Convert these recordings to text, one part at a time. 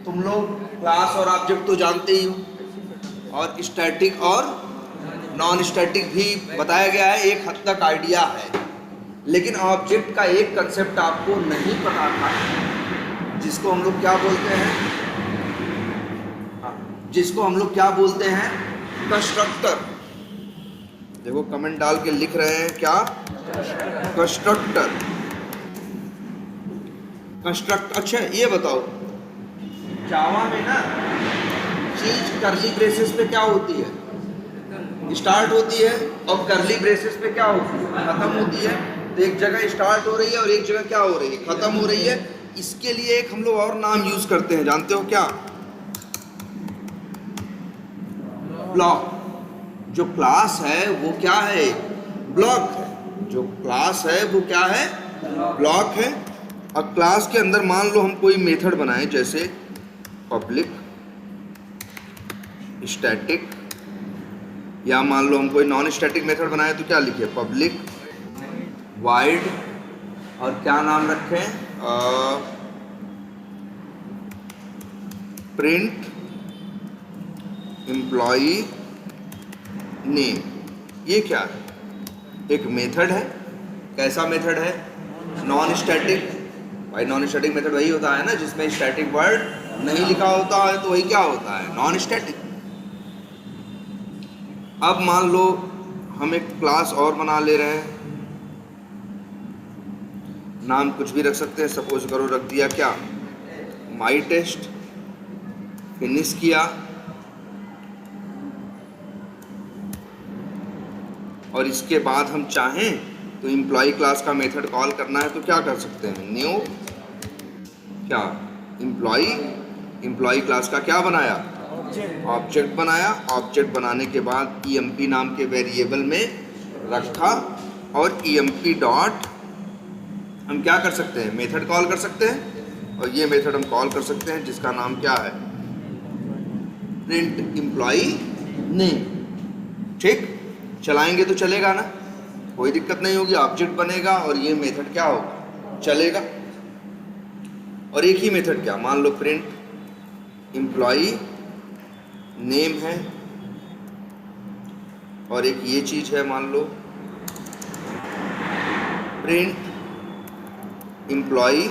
तुम लोग क्लास और ऑब्जेक्ट तो जानते ही हो, और स्टैटिक और नॉन स्टैटिक भी बताया गया है, एक हद तक आइडिया है। लेकिन ऑब्जेक्ट का एक कंसेप्ट आपको नहीं पता था, जिसको हम लोग क्या बोलते हैं, जिसको हम लोग क्या बोलते हैं, कंस्ट्रक्टर। देखो कमेंट डाल के लिख रहे हैं क्या, कंस्ट्रक्टर। कंस्ट्रक्ट, अच्छा ये बताओ, जावा में ना चीज कर्ली ब्रेसेस पे क्या होती है, स्टार्ट होती है, और कर्ली ब्रेसेस पे क्या होती है, खत्म होती है। तो एक जगह स्टार्ट हो रही है और एक जगह क्या हो रही है, खत्म हो रही है। इसके लिए एक हम लोग और नाम यूज करते हैं, जानते हो क्या, ब्लॉक। जो क्लास है वो क्या है, ब्लॉक है। जो क्लास है वो क्या है, ब्लॉक है। अब क्लास के अंदर मान लो हम कोई मेथड बनाए, जैसे पब्लिक स्टैटिक, या मान लो हम कोई नॉन स्टैटिक मेथड बनाए तो क्या लिखे, पब्लिक वाइड, और क्या नाम रखें, प्रिंट एम्प्लॉई नेम। ये क्या है, एक मेथड है। कैसा मेथड है, नॉन स्टैटिक। भाई नॉन स्टैटिक मेथड वही होता है ना जिसमें स्टैटिक वर्ड नहीं लिखा होता है, तो वही क्या होता है, नॉन स्टैटिक। अब मान लो हम एक क्लास और बना ले रहे हैं, नाम कुछ भी रख सकते हैं, सपोज करो रख दिया क्या, माई टेस्ट। फिनिश किया, और इसके बाद हम चाहें तो एम्प्लॉय क्लास का मेथड कॉल करना है तो क्या कर सकते हैं, न्यू क्या, एम्प्लॉय क्लास का क्या बनाया, ऑब्जेक्ट बनाया। ऑब्जेक्ट बनाने के बाद emp नाम के वेरिएबल में रखा, और emp डॉट हम क्या कर सकते हैं, मेथड कॉल कर सकते हैं। और ये मेथड हम कॉल कर सकते हैं जिसका नाम क्या है, प्रिंट एम्प्लॉई नेम। ठीक, चलाएंगे तो चलेगा ना, कोई दिक्कत नहीं होगी, ऑब्जेक्ट बनेगा और ये मेथड क्या होगा, चलेगा। और एक ही मेथड क्या, मान लो प्रिंट एम्प्लॉई नेम है, और एक ये चीज है, मान लो प्रिंट एम्प्लॉई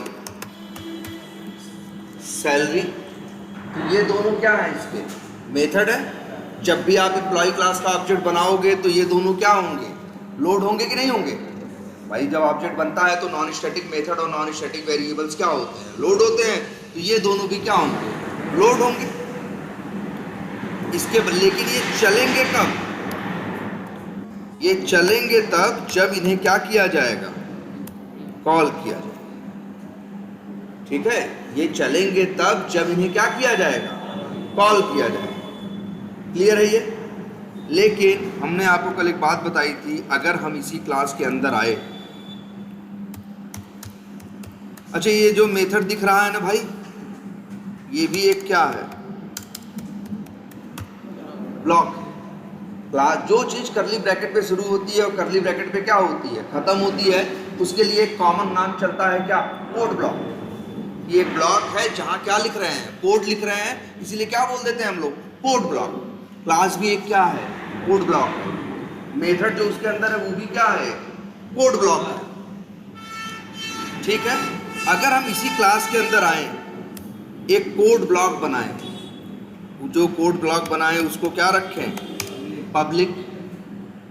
सैलरी। तो ये दोनों क्या है, इसके मेथड है। जब भी आप एम्प्लॉय क्लास का ऑब्जेक्ट बनाओगे तो ये दोनों क्या होंगे, लोड होंगे कि नहीं होंगे। भाई जब ऑब्जेक्ट बनता है तो नॉन स्टैटिक मेथड और नॉन स्टैटिक वेरिएबल्स क्या होते हैं, लोड होते हैं। तो ये दोनों भी क्या होंगे, लोड होंगे। इसके लेकिन ये चलेंगे कब, ये चलेंगे तब जब इन्हें क्या किया जाएगा, कॉल किया जाएगा। ठीक है, ये चलेंगे तब जब इन्हें क्या किया जाएगा, कॉल किया जाएगा। क्लियर है ये। लेकिन हमने आपको कल एक बात बताई थी, अगर हम इसी क्लास के अंदर आए, अच्छा ये जो मेथड दिख रहा है ना भाई, ये भी एक क्या है, ब्लॉक। क्लास जो चीज करली ब्रैकेट पे शुरू होती है और करली ब्रैकेट पे क्या होती है, खत्म होती है, उसके लिए एक कॉमन नाम चलता है क्या, कोड ब्लॉक। ये ब्लॉक है जहां क्या लिख रहे हैं, कोड लिख रहे हैं, इसीलिए क्या बोल देते हैं हम लोग, कोड ब्लॉक। क्लास भी एक क्या है, कोड ब्लॉक है। मेथड जो उसके अंदर है वो भी क्या है, कोड ब्लॉक है। ठीक है, अगर हम इसी क्लास के अंदर आए, एक कोड ब्लॉक बनाए, जो कोड ब्लॉक बनाए उसको क्या रखें, पब्लिक,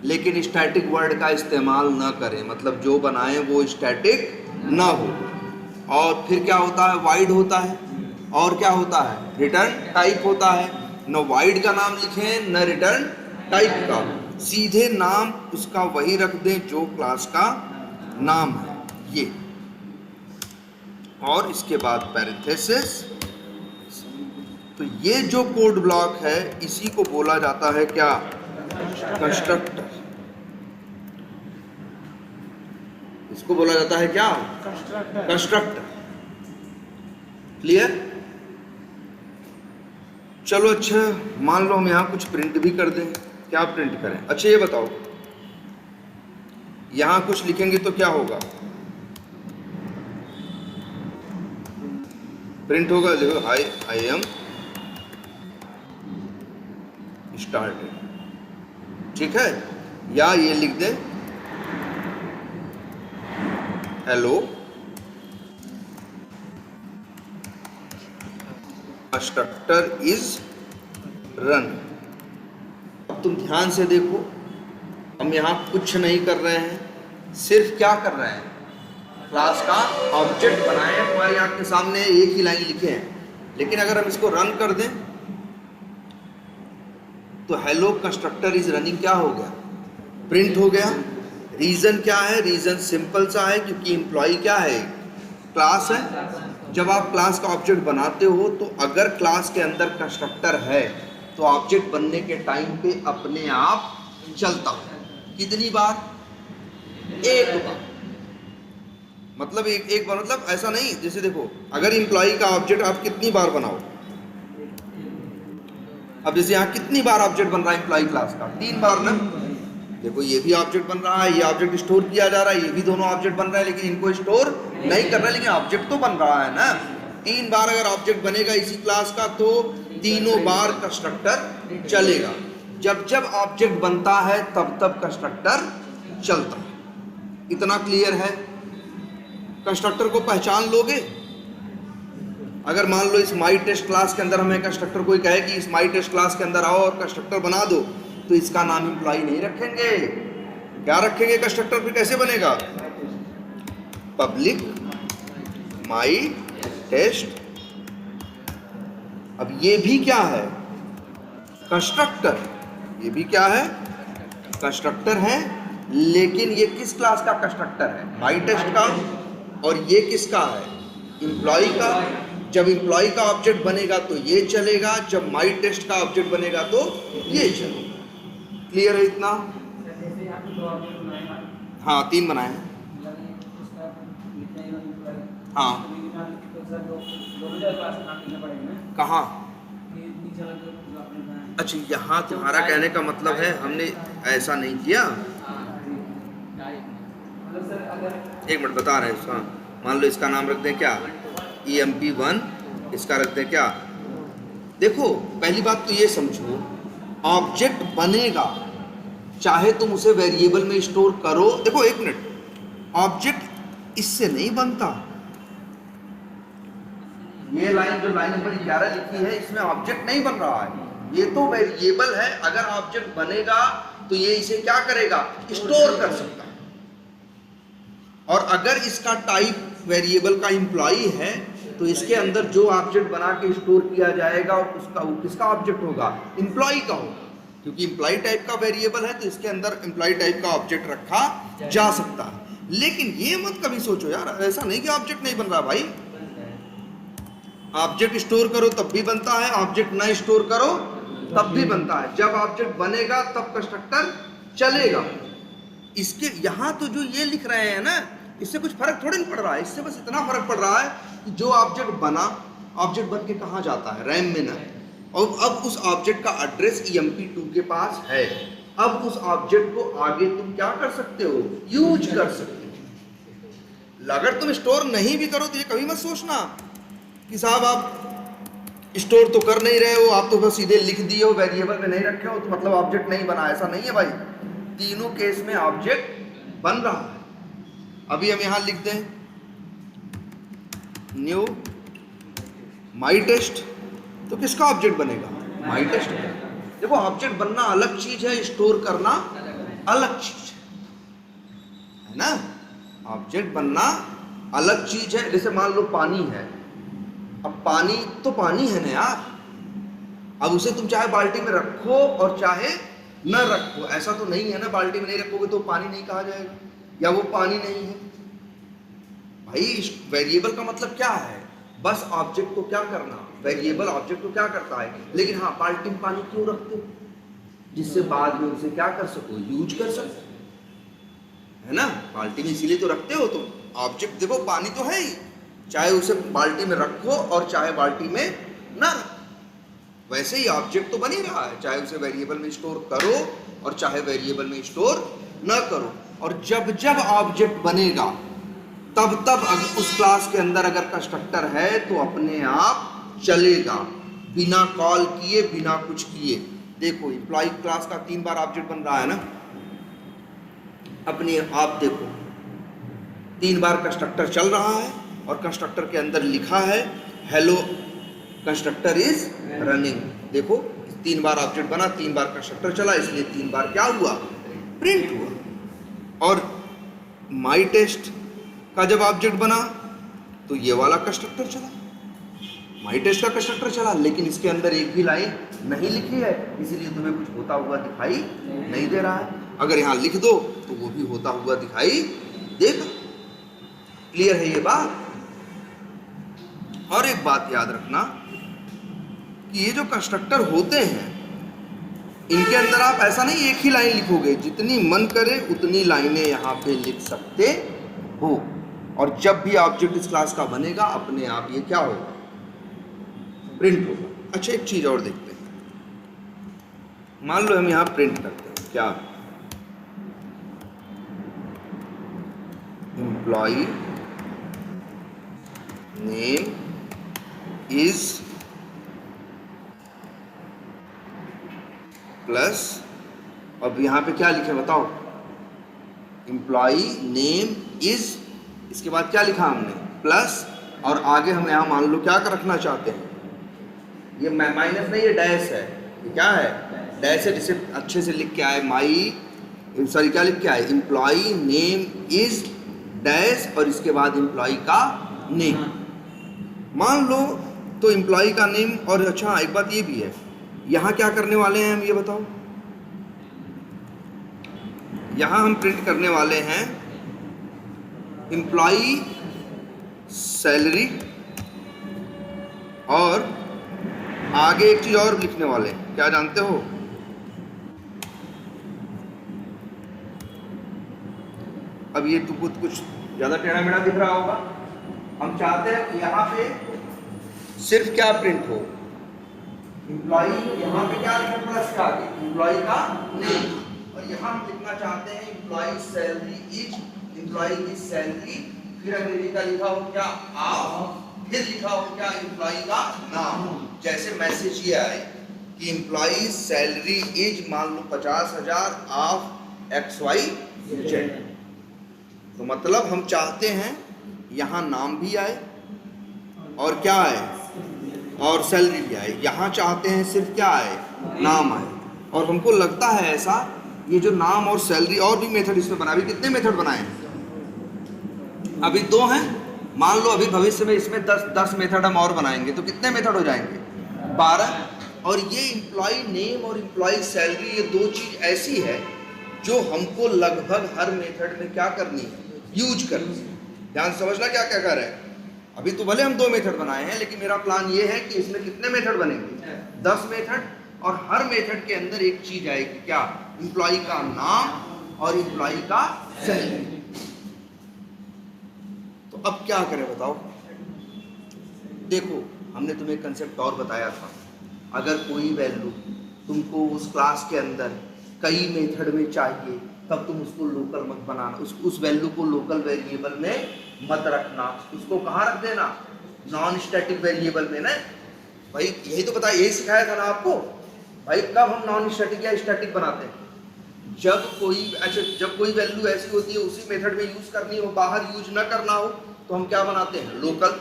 लेकिन स्टैटिक वर्ड का इस्तेमाल न करें, मतलब जो बनाए वो स्टैटिक न हो। और फिर क्या होता है, वाइड होता है, और क्या होता है, रिटर्न टाइप होता है। न वाइड का नाम लिखें न रिटर्न टाइप का, सीधे नाम उसका वही रख दें जो क्लास का नाम है ये, और इसके बाद पैरेंथेसिस। तो ये जो कोड ब्लॉक है इसी को बोला जाता है क्या, कंस्ट्रक्टर। इसको बोला जाता है क्या, कंस्ट्रक्टर। क्लियर। चलो अच्छा, मान लो हम यहाँ कुछ प्रिंट भी कर दें, क्या प्रिंट करें, अच्छा ये बताओ, यहाँ कुछ लिखेंगे तो क्या होगा, प्रिंट होगा, देखो हाय आई एम स्टार्टेड, ठीक है। या ये लिख दे हेलो कंस्ट्रक्टर इज रन। अब तुम ध्यान से देखो, हम यहाँ कुछ नहीं कर रहे हैं, सिर्फ क्या कर रहे हैं, क्लास का ऑब्जेक्ट बनाए हैं, हमारी आंख के सामने एक ही लाइन लिखे हैं। लेकिन अगर हम इसको रन कर दें तो हेलो कंस्ट्रक्टर इज रनिंग क्या हो गया, प्रिंट हो गया। रीज़न क्या है, रीज़न सिंपल सा है, क्योंकि एम्प्लॉय क्या है, क्लास है। जब आप क्लास का ऑब्जेक्ट बनाते हो तो अगर क्लास के अंदर कंस्ट्रक्टर है तो ऑब्जेक्ट बनने के टाइम पे अपने आप चलता है। कितनी बार, एक बार। मतलब एक बार, मतलब ऐसा नहीं, जैसे देखो अगर एम्प्लॉय का ऑब्जेक्ट आप कितनी बार बनाओ, अब जैसे यहाँ कितनी बार ऑब्जेक्ट बन रहा है एम्प्लॉय क्लास का, 3 बार ना। देखो ये भी ऑब्जेक्ट बन रहा है, ये ऑब्जेक्ट स्टोर किया जा रहा है, ये भी दोनों ऑब्जेक्ट बन रहा है, लेकिन इनको स्टोर नहीं कर रहा है, लेकिन ऑब्जेक्ट तो बन रहा है ना। 3 बार अगर ऑब्जेक्ट बनेगा इसी क्लास का तो तीनों बार कंस्ट्रक्टर चलेगा। जब जब ऑब्जेक्ट बनता है तब तब कंस्ट्रक्टर चलता है। इतना क्लियर है। कंस्ट्रक्टर को पहचान लोगे। अगर मान लो इस माई टेस्ट क्लास के अंदर हमें कंस्ट्रक्टर कोई कहे कि इस माई टेस्ट क्लास के अंदर आओ और कंस्ट्रक्टर बना दो, तो इसका नाम एम्प्लॉय नहीं रखेंगे। क्या रखेंगे, कंस्ट्रक्टर फिर कैसे बनेगा, पब्लिक माई टेस्ट। अब ये भी क्या है, कंस्ट्रक्टर, ये भी क्या है, कंस्ट्रक्टर है, लेकिन ये किस क्लास का कंस्ट्रक्टर है, माई टेस्ट का। और ये किसका है, एम्प्लॉय का। जब एम्प्लॉय का ऑब्जेक्ट बनेगा तो ये चलेगा, जब माई टेस्ट का ऑब्जेक्ट बनेगा तो ये चलेगा। क्लियर है इतना? हाँ 3 बनाए हैं। हाँ कहाँ, अच्छा यहाँ तुम्हारा कहने का मतलब है हमने ऐसा नहीं किया। एक मिनट बता रहे हैं। मान लो इसका नाम रख दें क्या, EMP1, इसका रख दें क्या। देखो पहली बात तो ये समझो, ऑब्जेक्ट बनेगा चाहे तुम उसे वेरिएबल में स्टोर करो। देखो एक मिनट, ऑब्जेक्ट इससे नहीं बनता। ये लाइन जो लाइन नंबर 11 लिखी है इसमें ऑब्जेक्ट नहीं बन रहा है, ये तो वेरिएबल है। अगर ऑब्जेक्ट बनेगा तो ये इसे क्या करेगा, स्टोर कर सकता है। और अगर इसका टाइप वेरिएबल का एम्प्लॉय है तो इसके अंदर जो ऑब्जेक्ट बना के स्टोर किया जाएगा उसका वो किसका ऑब्जेक्ट होगा, एम्प्लॉय का होगा। क्योंकि एम्प्लॉय टाइप का वेरिएबल है तो इसके अंदर एम्प्लॉय टाइप का ऑब्जेक्ट रखा जा सकता है। लेकिन ये मत कभी सोचो यार, ऐसा नहीं कि ऑब्जेक्ट नहीं बन रहा भाई। ऑब्जेक्ट स्टोर करो तब भी बनता है, ऑब्जेक्ट ना स्टोर करो तब भी बनता है। जब ऑब्जेक्ट बनेगा तब कंस्ट्रक्टर चलेगा। इसके यहाँ तो जो ये लिख रहे हैं ना, इससे कुछ फर्क थोड़ी नहीं पड़ रहा है। इससे बस इतना फर्क पड़ रहा है कि जो ऑब्जेक्ट बना, ऑब्जेक्ट बन के कहाँ जाता है, रैम में ना। और अब उस ऑब्जेक्ट का एड्रेस EMP2 के पास है। अब उस ऑब्जेक्ट को आगे तुम क्या कर सकते हो, यूज कर सकते हो। अगर तुम स्टोर नहीं भी करो तो ये कभी मत सोचना कि साहब आप स्टोर तो कर नहीं रहे हो, आप तो बस सीधे लिख दिए हो, वेरिएबल में नहीं रखे हो तो मतलब ऑब्जेक्ट नहीं बना। ऐसा नहीं है भाई, तीनों केस में ऑब्जेक्ट बन रहा है। अभी हम यहां लिख दें न्यू माई टेस्ट, तो किसका ऑब्जेक्ट बनेगा, माई टेस्ट। देखो ऑब्जेक्ट बनना अलग चीज है, स्टोर करना अलग चीज है ना। ऑब्जेक्ट बनना अलग चीज है। जैसे मान लो पानी है, अब पानी तो पानी है ना यार। अब उसे तुम चाहे बाल्टी में रखो और चाहे न रखो, ऐसा तो नहीं है ना, बाल्टी में नहीं रखोगे तो पानी नहीं कहा जाएगा या वो पानी नहीं है भाई। वेरिएबल का मतलब क्या है, बस ऑब्जेक्ट को क्या करना, वेरिएबल ऑब्जेक्ट को क्या करता है। लेकिन हाँ, बाल्टी में पानी क्यों रखते हो, जिससे बाद में उसे क्या कर सको, यूज कर सको, है ना। बाल्टी में इसीलिए तो रखते हो। तो ऑब्जेक्ट देखो पानी तो है ही, चाहे उसे बाल्टी में रखो और चाहे बाल्टी में ना रखो। वैसे ही ऑब्जेक्ट तो बन ही रहा है, चाहे उसे वेरिएबल में स्टोर करो और चाहे वेरिएबल में स्टोर न करो। और जब जब ऑब्जेक्ट बनेगा तब अगर उस क्लास के अंदर अगर कंस्ट्रक्टर है तो अपने आप चलेगा, बिना कॉल किए, बिना कुछ किए। देखो एम्प्लॉय क्लास का 3 बार ऑब्जेक्ट बन रहा है ना, अपने आप देखो 3 बार कंस्ट्रक्टर चल रहा है और कंस्ट्रक्टर के अंदर लिखा है हेलो कंस्ट्रक्टर इज रनिंग। देखो 3 बार ऑब्जेक्ट बना, 3 बार कंस्ट्रक्टर चला, इसलिए 3 बार क्या हुआ, प्रिंट हुआ। और माई टेस्ट का जब ऑब्जेक्ट बना तो ये वाला कंस्ट्रक्टर चला, माई टेस्ट का कंस्ट्रक्टर चला, लेकिन इसके अंदर एक भी लाइन नहीं लिखी है, इसीलिए तुम्हें कुछ होता हुआ दिखाई नहीं दे रहा है। अगर यहाँ लिख दो तो वो भी होता हुआ दिखाई देगा। क्लियर है ये बात? और एक बात याद रखना कि ये जो कंस्ट्रक्टर होते हैं इनके अंदर आप ऐसा नहीं एक ही लाइन लिखोगे, जितनी मन करे उतनी लाइनें यहाँ पे लिख सकते हो। और जब भी ऑब्जेक्ट इस क्लास का बनेगा अपने आप ये क्या होगा, प्रिंट होगा। अच्छा एक चीज और देखते हैं, मान लो हम यहाँ प्रिंट करते हैं क्या, एम्प्लॉय नेम इज प्लस, अब यहाँ पे क्या लिखे बताओ, एम्प्लॉय नेम इज, इसके बाद क्या लिखा हमने, प्लस, और आगे हम यहाँ मान लो क्या कर रखना चाहते हैं, ये माइनस नहीं, ये डैश है, ये क्या है, डैश है, जिसे अच्छे से लिख के आए, सॉरी क्या लिख के आए, एम्प्लॉय नेम इज डैश और इसके बाद एम्प्लॉय का नेम। मान लो तो एम्प्लॉय का नेम, और अच्छा एक बात ये भी है, यहाँ क्या करने वाले हैं हम ये बताओ, यहाँ हम प्रिंट करने वाले हैं एम्प्लॉय सैलरी, और आगे एक चीज और लिखने वाले हैं, क्या जानते हो, अब ये तो कुछ ज्यादा टेढ़ा मेढ़ा दिख रहा होगा, हम चाहते हैं कि यहाँ पे सिर्फ क्या प्रिंट हो, एम्प्लॉय, यहाँ पे क्या लिखा प्लस का आगे, एम्प्लॉय का नेम, और यहाँ हम लिखना चाहते हैं एम्प्लॉय सैलरी इज, एम्प्लॉय की सैलरी, फिर अंग्रेजी का लिखा हो क्या ऑफ, फिर लिखा हो क्या एम्प्लॉय का नाम। जैसे मैसेज ये आए कि एम्प्लॉय सैलरी इज मान लो 50,000 ऑफ XYZ, तो मतलब हम चाहते हैं यहाँ नाम भी आए और क्या आए, और सैलरी भी आए। यहाँ चाहते हैं सिर्फ क्या आए, नाम आए। और हमको लगता है ऐसा, ये जो नाम और सैलरी, और भी मेथड इसमें बना, अभी कितने मेथड बनाए हैं, अभी 2 हैं, मान लो अभी भविष्य में इसमें 10 मेथड हम और बनाएंगे तो कितने मेथड हो जाएंगे, 12। और ये एम्प्लॉय नेम और एम्प्लॉय सैलरी, ये 2 चीज ऐसी है जो हमको लगभग हर मेथड में क्या करनी है, यूज करनी है। ध्यान समझना क्या क्या कर रहे हैं। अभी तो भले हम 2 मेथड बनाए हैं, लेकिन मेरा प्लान ये है कि इसमें कितने मेथड बनेंगे, 10 मेथड, और हर मेथड के अंदर एक चीज आएगी क्या, एम्प्लॉय का नाम और एम्प्लॉय का सैलरी। तो अब क्या करें बताओ। देखो हमने तुम्हें कंसेप्ट और बताया था, अगर कोई वैल्यू तुमको उस क्लास के अंदर कई मेथड में चाहिए तब तुम उसको लोकल मत बनाना, उस वैल्यू को लोकल वेरिएबल में मत रखना, उसको कहाँ रख देना, नॉन स्टैटिक वेरिएबल में ना। भाई यही तो बताया, यही सिखाया था ना आपको। भाई कब हम नॉन स्टैटिक या स्टैटिक बनाते हैं, जब कोई वैल्यू ऐसी होती है उसी मेथड में यूज करनी हो, बाहर यूज ना करना हो, तो हम क्या बनाते हैं, लोकल।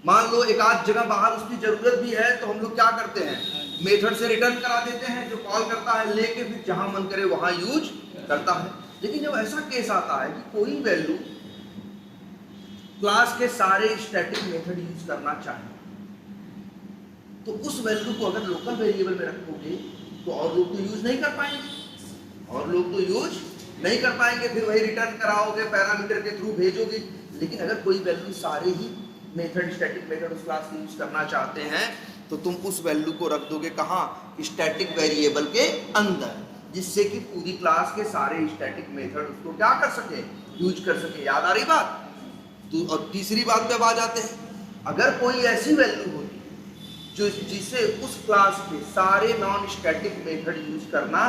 मान लो एक आध जगह बाहर उसकी जरूरत भी है तो हम लोग क्या करते हैं, मेथड से रिटर्न करा देते हैं, जो कॉल करता है लेके फिर जहां मन करे वहां यूज करता है। लेकिन जब ऐसा केस आता है कि कोई वैल्यू क्लास के सारे स्टैटिक मेथड यूज करना चाहे, तो उस वैल्यू को अगर लोकल वेरिएबल में रखोगे तो और लोग तो यूज नहीं कर पाएंगे, फिर वही रिटर्न कराओगे, पैरामीटर के थ्रू भेजोगे। लेकिन अगर कोई वैल्यू सारे ही मेथड, स्टैटिक मेथड उस क्लास के यूज करना चाहते हैं तो तुम उस वैल्यू को रख दोगे कहाँ, स्टैटिक वेरिएबल के अंदर, जिससे कि पूरी क्लास के सारे स्टैटिक मेथड उसको क्या कर सके, यूज कर सके। याद आ रही बात? तो और तीसरी बात पे अब आ जाते हैं, अगर कोई ऐसी वैल्यू होती जो जिसे उस क्लास के सारे नॉन स्टैटिक मेथड यूज करना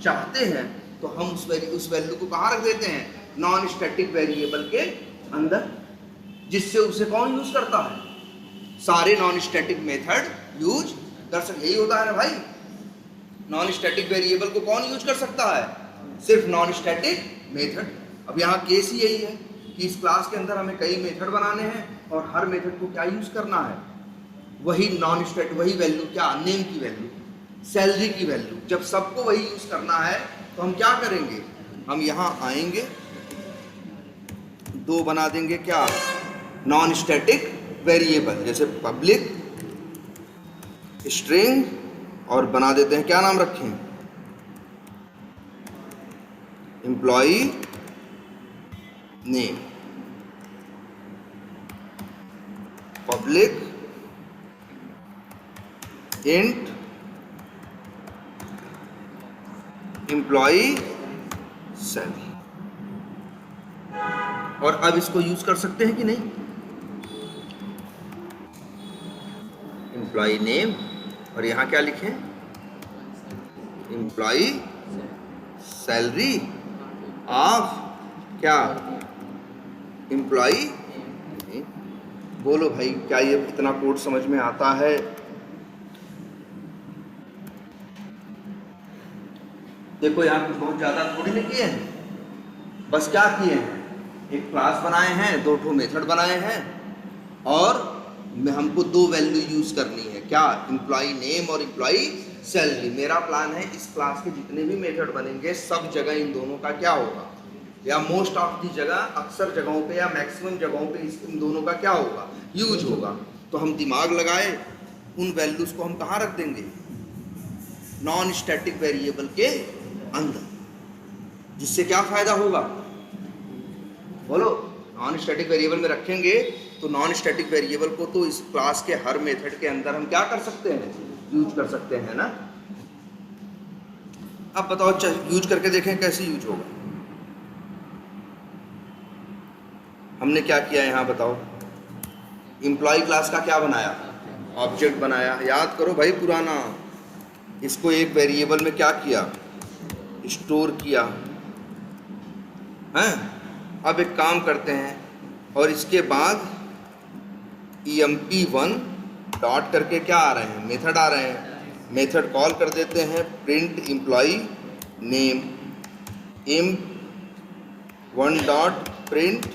चाहते हैं तो हम उस वैल्यू को कहाँ रख देते हैं, नॉन स्टैटिक वेरिएबल के अंदर, जिससे उसे कौन यूज करता है? सारे नॉन स्टैटिक मेथड यूज कर सकते। यही होता है ना भाई, नॉन स्टैटिक वेरिएबल को कौन यूज कर सकता है? सिर्फ नॉन स्टैटिक मेथड। अब यहाँ केस ही यही है कि इस क्लास के अंदर हमें कई मेथड बनाने हैं और हर मेथड को क्या यूज करना है? वही नॉन स्टैटिक, वही वैल्यू, क्या नेम की वैल्यू, सैलरी की वैल्यू। जब सबको वही यूज करना है तो हम क्या करेंगे? हम यहाँ आएंगे, दो बना देंगे क्या? नॉन स्टैटिक वेरिएबल, जैसे पब्लिक स्ट्रिंग, और बना देते हैं क्या नाम रखें? Employee name. Public int employee salary. और अब इसको यूज कर सकते हैं कि नहीं? एम्प्लॉई नेम, और यहां क्या लिखें? एम्प्लॉई सैलरी ऑफ क्या? एम्प्लॉई। बोलो भाई, क्या ये इतना कोड समझ में आता है? देखो यहाँ कुछ बहुत ज्यादा थोड़ी ना किए हैं, बस क्या किए हैं? एक क्लास बनाए हैं, दो ठो मेथड बनाए हैं, और हमको दो वैल्यू यूज करनी है, क्या? एम्प्लॉई नेम और एम्प्लॉई सैलरी। मेरा प्लान है इस क्लास के जितने भी मेथड बनेंगे सब जगह इन दोनों का क्या होगा, या मोस्ट ऑफ दी जगह, अक्सर जगहों पे या मैक्सिमम जगहों पे इन दोनों का क्या होगा? यूज होगा। तो हम दिमाग लगाए, उन वैल्यूज को हम कहाँ रख देंगे? नॉन स्टैटिक वेरिएबल के अंदर। जिससे क्या फायदा होगा? बोलो। नॉन स्टैटिक वेरिएबल में रखेंगे तो नॉन स्टैटिक वेरिएबल को तो इस क्लास के हर मेथड के अंदर हम क्या कर सकते हैं? यूज कर सकते हैं ना। अब बताओ, यूज करके देखें कैसे यूज होगा। हमने क्या किया यहाँ बताओ? एम्प्लॉय क्लास का क्या बनाया? ऑब्जेक्ट बनाया। याद करो भाई पुराना, इसको एक वेरिएबल में क्या किया? स्टोर किया हैं। अब एक काम करते हैं, और इसके बाद emp1 डॉट करके क्या आ रहे हैं? मेथड आ रहे हैं। मेथड कॉल कर देते हैं print employee name, emp1 dot print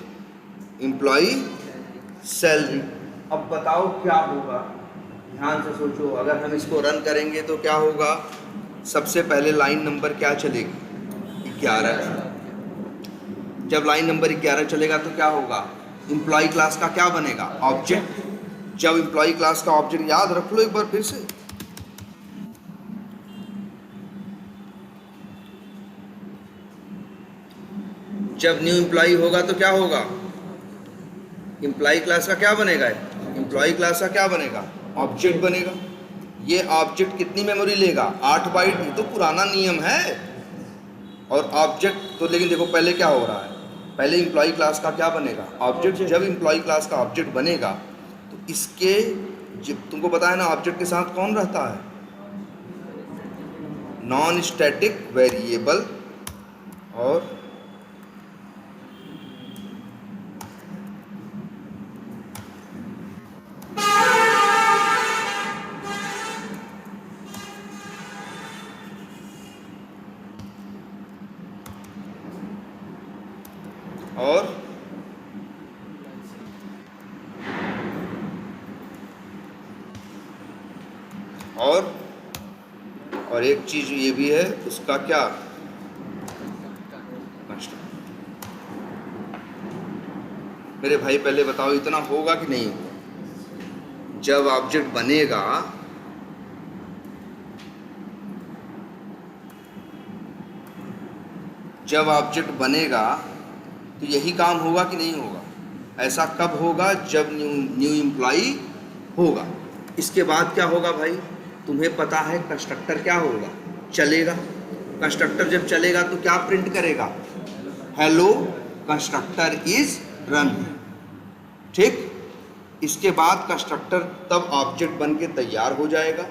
employee salary. अब बताओ क्या होगा? ध्यान से सोचो, अगर हम इसको रन करेंगे तो क्या होगा? सबसे पहले लाइन नंबर क्या चलेगी? 11। जब लाइन नंबर 11 चलेगा तो क्या होगा? एम्प्लॉय क्लास का क्या बनेगा? ऑब्जेक्ट। जब एम्प्लॉय क्लास का ऑब्जेक्ट, याद रख लो एक बार फिर से, जब न्यू एम्प्लॉय होगा तो क्या होगा? एम्प्लॉय क्लास का क्या बनेगा? एम्प्लॉय क्लास का क्या बनेगा? ऑब्जेक्ट बनेगा। ये ऑब्जेक्ट कितनी मेमोरी लेगा? 8 बाइट। ये तो पुराना नियम है। और ऑब्जेक्ट तो, लेकिन देखो पहले क्या हो रहा है? पहले एम्प्लॉय क्लास का क्या बनेगा? ऑब्जेक्ट। जब एम्प्लॉय क्लास का ऑब्जेक्ट बनेगा तो इसके, जब तुमको पता है ना ऑब्जेक्ट के साथ कौन रहता है? Non static variable. और और एक चीज ये भी है, उसका क्या? मेरे भाई पहले बताओ, इतना होगा कि नहीं होगा? जब ऑब्जेक्ट बनेगा, जब ऑब्जेक्ट बनेगा तो यही काम होगा कि नहीं होगा? ऐसा कब होगा? जब न्यू एम्प्लॉई होगा। इसके बाद क्या होगा भाई? तुम्हें पता है कंस्ट्रक्टर क्या होगा? चलेगा। कंस्ट्रक्टर जब चलेगा तो क्या प्रिंट करेगा? Hello constructor is run. ठीक। इसके बाद कंस्ट्रक्टर तब ऑब्जेक्ट बन के तैयार हो जाएगा,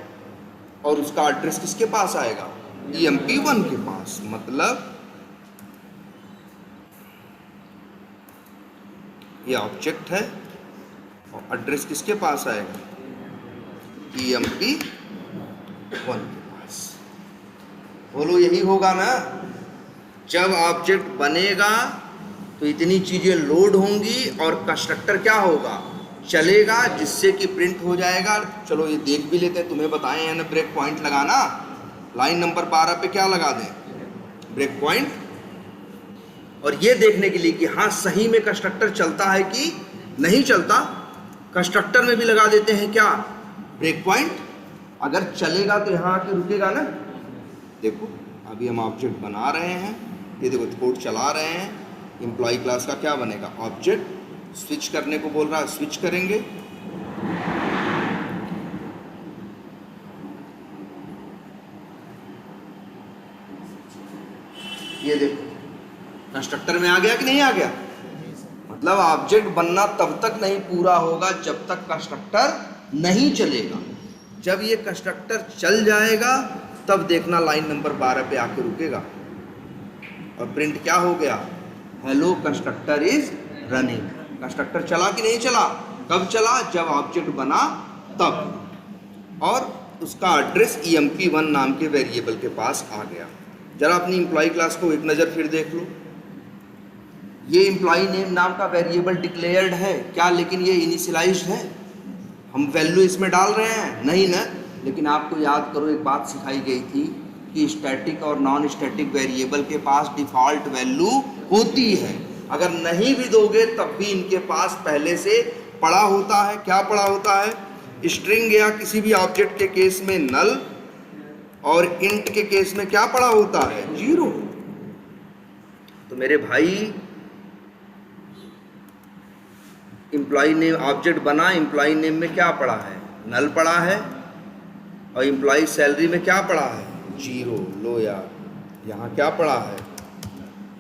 और उसका एड्रेस किसके पास आएगा? emp1 के पास। मतलब ये ऑब्जेक्ट है और एड्रेस किसके पास आएगा, EMP1 के पास। बोलो यही होगा ना, जब ऑब्जेक्ट बनेगा तो इतनी चीजें लोड होंगी और कंस्ट्रक्टर क्या होगा, चलेगा, जिससे कि प्रिंट हो जाएगा। चलो ये देख भी लेते हैं, तुम्हें बताए हैं ना ब्रेक पॉइंट लगाना। लाइन नंबर 12 पे क्या लगा दें, ब्रेक पॉइंट। और ये देखने के लिए कि हाँ सही में कंस्ट्रक्टर चलता है कि नहीं चलता, कंस्ट्रक्टर में भी लगा देते हैं क्या, ब्रेक पॉइंट। अगर चलेगा तो यहाँ आके रुकेगा ना। देखो अभी हम ऑब्जेक्ट बना रहे हैं, ये देखो कोड चला रहे हैं। एम्प्लॉय क्लास का क्या बनेगा, ऑब्जेक्ट। स्विच करने को बोल रहा है, स्विच करेंगे। ये देखो कंस्ट्रक्टर में आ गया कि नहीं आ गया। मतलब ऑब्जेक्ट बनना तब तक नहीं पूरा होगा जब तक कंस्ट्रक्टर नहीं चलेगा। जब ये कंस्ट्रक्टर चल जाएगा तब देखना लाइन नंबर 12 पे आके रुकेगा और प्रिंट क्या हो गया, hello constructor is running. Constructor चला कि नहीं चला, कब चला, जब ऑब्जेक्ट बना तब। और उसका एड्रेस EMP1 नाम के वेरिएबल के पास आ गया। जरा अपनी एम्प्लॉय क्लास को एक नज़र फिर देख लो। ये एम्प्लॉय नेम नाम का वेरिएबल डिक्लेयर्ड है क्या, लेकिन ये इनिशियलाइज्ड है। हम वैल्यू इसमें डाल रहे हैं नहीं ना। लेकिन आपको याद करो एक बात सिखाई गई थी कि स्टैटिक और नॉन स्टैटिक वेरिएबल के पास डिफ़ॉल्ट वैल्यू होती है। अगर नहीं भी दोगे तब भी इनके पास पहले से पड़ा होता है। क्या पड़ा होता है, स्ट्रिंग या किसी भी ऑब्जेक्ट के केस में नल और इंट के केस में क्या पड़ा होता है, 0। तो मेरे भाई एम्प्लॉय नेम ऑब्जेक्ट बना, एम्प्लॉय नेम में क्या पड़ा है, नल पड़ा है। और एम्प्लॉय सैलरी में क्या पड़ा है, 0। लो यार यहाँ क्या पड़ा है,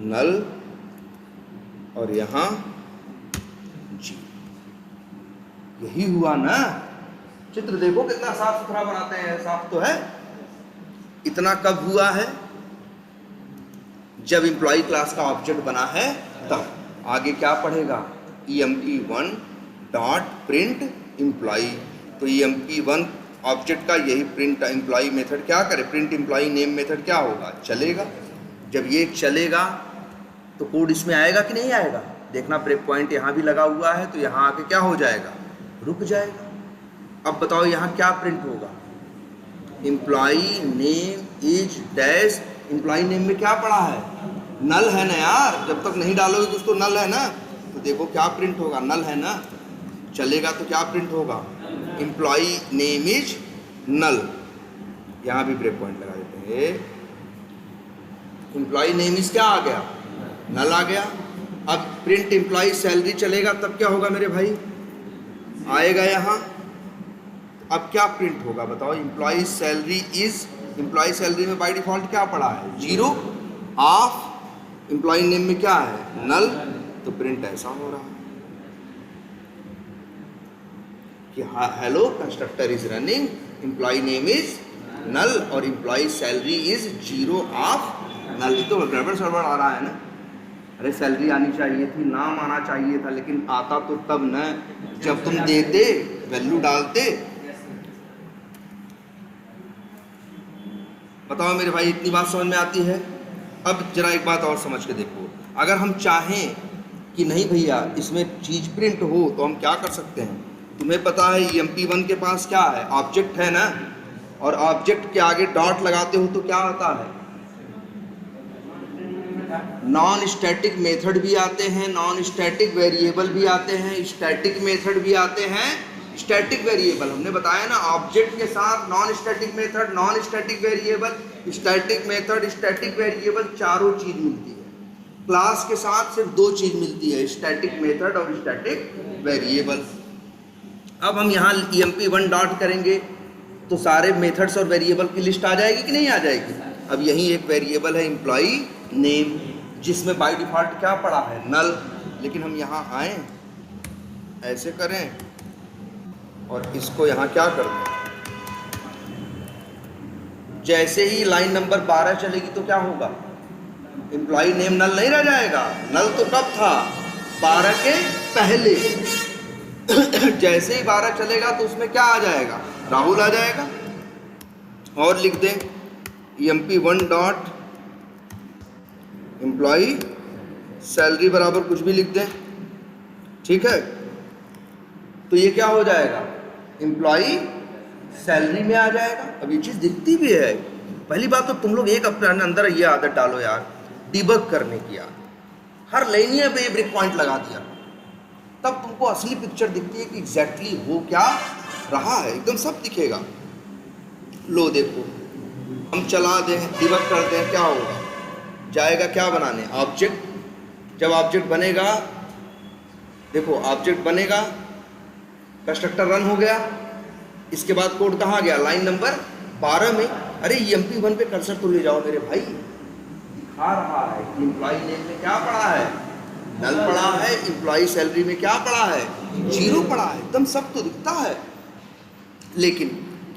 नल और यहाँ 0। यही हुआ ना। चित्र देखो कितना साफ सुथरा बनाते हैं, साफ तो है। इतना कब हुआ है, जब एम्प्लॉय क्लास का ऑब्जेक्ट बना है तब। आगे क्या पढ़ेगा, EMP1 डॉट प्रिंट एम्प्लॉय। तो EMP1 ऑब्जेक्ट का यही प्रिंट एम्प्लॉय मेथड क्या करे, प्रिंट एम्प्लॉय नेम मेथड क्या होगा, चलेगा। जब ये चलेगा तो कोड इसमें आएगा कि नहीं आएगा। देखना ब्रेक पॉइंट यहाँ भी लगा हुआ है, तो यहाँ आके क्या हो जाएगा, रुक जाएगा। अब बताओ यहाँ क्या प्रिंट होगा, employee name is dash. Employee name में क्या पड़ा है, नल है ना यार। जब तक नहीं डालोगे तो उसको नल है ना। तो देखो क्या प्रिंट होगा, नल है ना। चलेगा तो क्या प्रिंट होगा, एम्प्लॉय नेम इज नल। यहाँ भी ब्रेक पॉइंट लगा देते हैं। एम्प्लॉय नेम इज क्या आ गया, नल आ गया। अब प्रिंट एम्प्लॉय सैलरी चलेगा तब क्या होगा मेरे भाई, आएगा यहाँ। अब क्या प्रिंट होगा बताओ, employee salary is. Employee salary में बाय डिफॉल्ट क्या पड़ा है, 0 ऑफ। एम्प्लॉय नेम में क्या है, नल। तो प्रिंट ऐसा हो रहा है कि hello constructor is running, employee name is null और employee salary is 0 of null. तो गड़बड़ सड़बड़ आ रहा है ना। अरे सैलरी आनी चाहिए थी, नाम आना चाहिए था, लेकिन आता तो तब न जब तुम देते, वैल्यू डालते। बताओ मेरे भाई, इतनी बात समझ में आती है। अब जरा एक बात और समझ के देखो, अगर हम चाहें कि नहीं भैया इसमें चीज प्रिंट हो तो हम क्या कर सकते हैं। तुम्हें पता है EMP1 के पास क्या है, ऑब्जेक्ट है ना। और ऑब्जेक्ट के आगे डॉट लगाते हो तो क्या आता है, नॉन स्टैटिक मेथड भी आते हैं, नॉन स्टैटिक वेरिएबल भी आते हैं, स्टैटिक मेथड भी आते हैं, स्टैटिक वेरिएबल। हमने बताया ना, ऑब्जेक्ट के साथ non static method, non static variable, static method, static variable, चारों चीज मिलती है। क्लास के साथ सिर्फ 2 चीज मिलती है, स्टैटिक मेथड और स्टैटिक वेरिएबल। अब हम यहाँ EMP1 डॉट करेंगे तो सारे मेथड्स और वेरिएबल की लिस्ट आ जाएगी कि नहीं आ जाएगी। अब यही एक वेरिएबल है एम्प्लॉय नेम, जिसमें बाय डिफॉल्ट क्या पड़ा है, नल। लेकिन हम यहाँ आए, ऐसे करें और इसको यहाँ क्या कर दें, जैसे ही लाइन नंबर 12 चलेगी तो क्या होगा, एम्प्लॉय नेम नल नहीं रह जाएगा। नल तो कब था, 12 के पहले जैसे ही 12 चलेगा तो उसमें क्या आ जाएगा, राहुल आ जाएगा। और लिख दें EMP1 डॉट एम्प्लॉई सैलरी बराबर कुछ भी लिख दें, ठीक है। तो ये क्या हो जाएगा, एम्प्लॉई सैलरी में आ जाएगा। अब ये चीज़ दिखती भी है। पहली बात तो तुम लोग एक अपने अंदर ये आदत डालो यार, डिबग करने की यार। हर लाइनिया पे ब्रेक पॉइंट लगा दिया, तब तुमको असली पिक्चर दिखती है कि एग्जैक्टली हो क्या रहा है, एकदम सब दिखेगा। लो देखो, हम चला दें, डिबग कर दें, क्या होगा, जाएगा क्या बनाने, ऑब्जेक्ट। जब ऑब्जेक्ट बनेगा, देखो ऑब्जेक्ट बनेगा, कंस्ट्रक्टर रन हो गया, इसके बाद कोड कहाँ गया, लाइन नंबर 12 में। अरे EMP1 पे कर्सर तो ले जाओ मेरे भाई, दिखा रहा है कि एम्प्लॉई नेम में क्या पड़ा है, नल पड़ा है, एम्प्लॉई सैलरी में क्या पड़ा है, 0 पड़ा है, एकदम सब तो दिखता है। लेकिन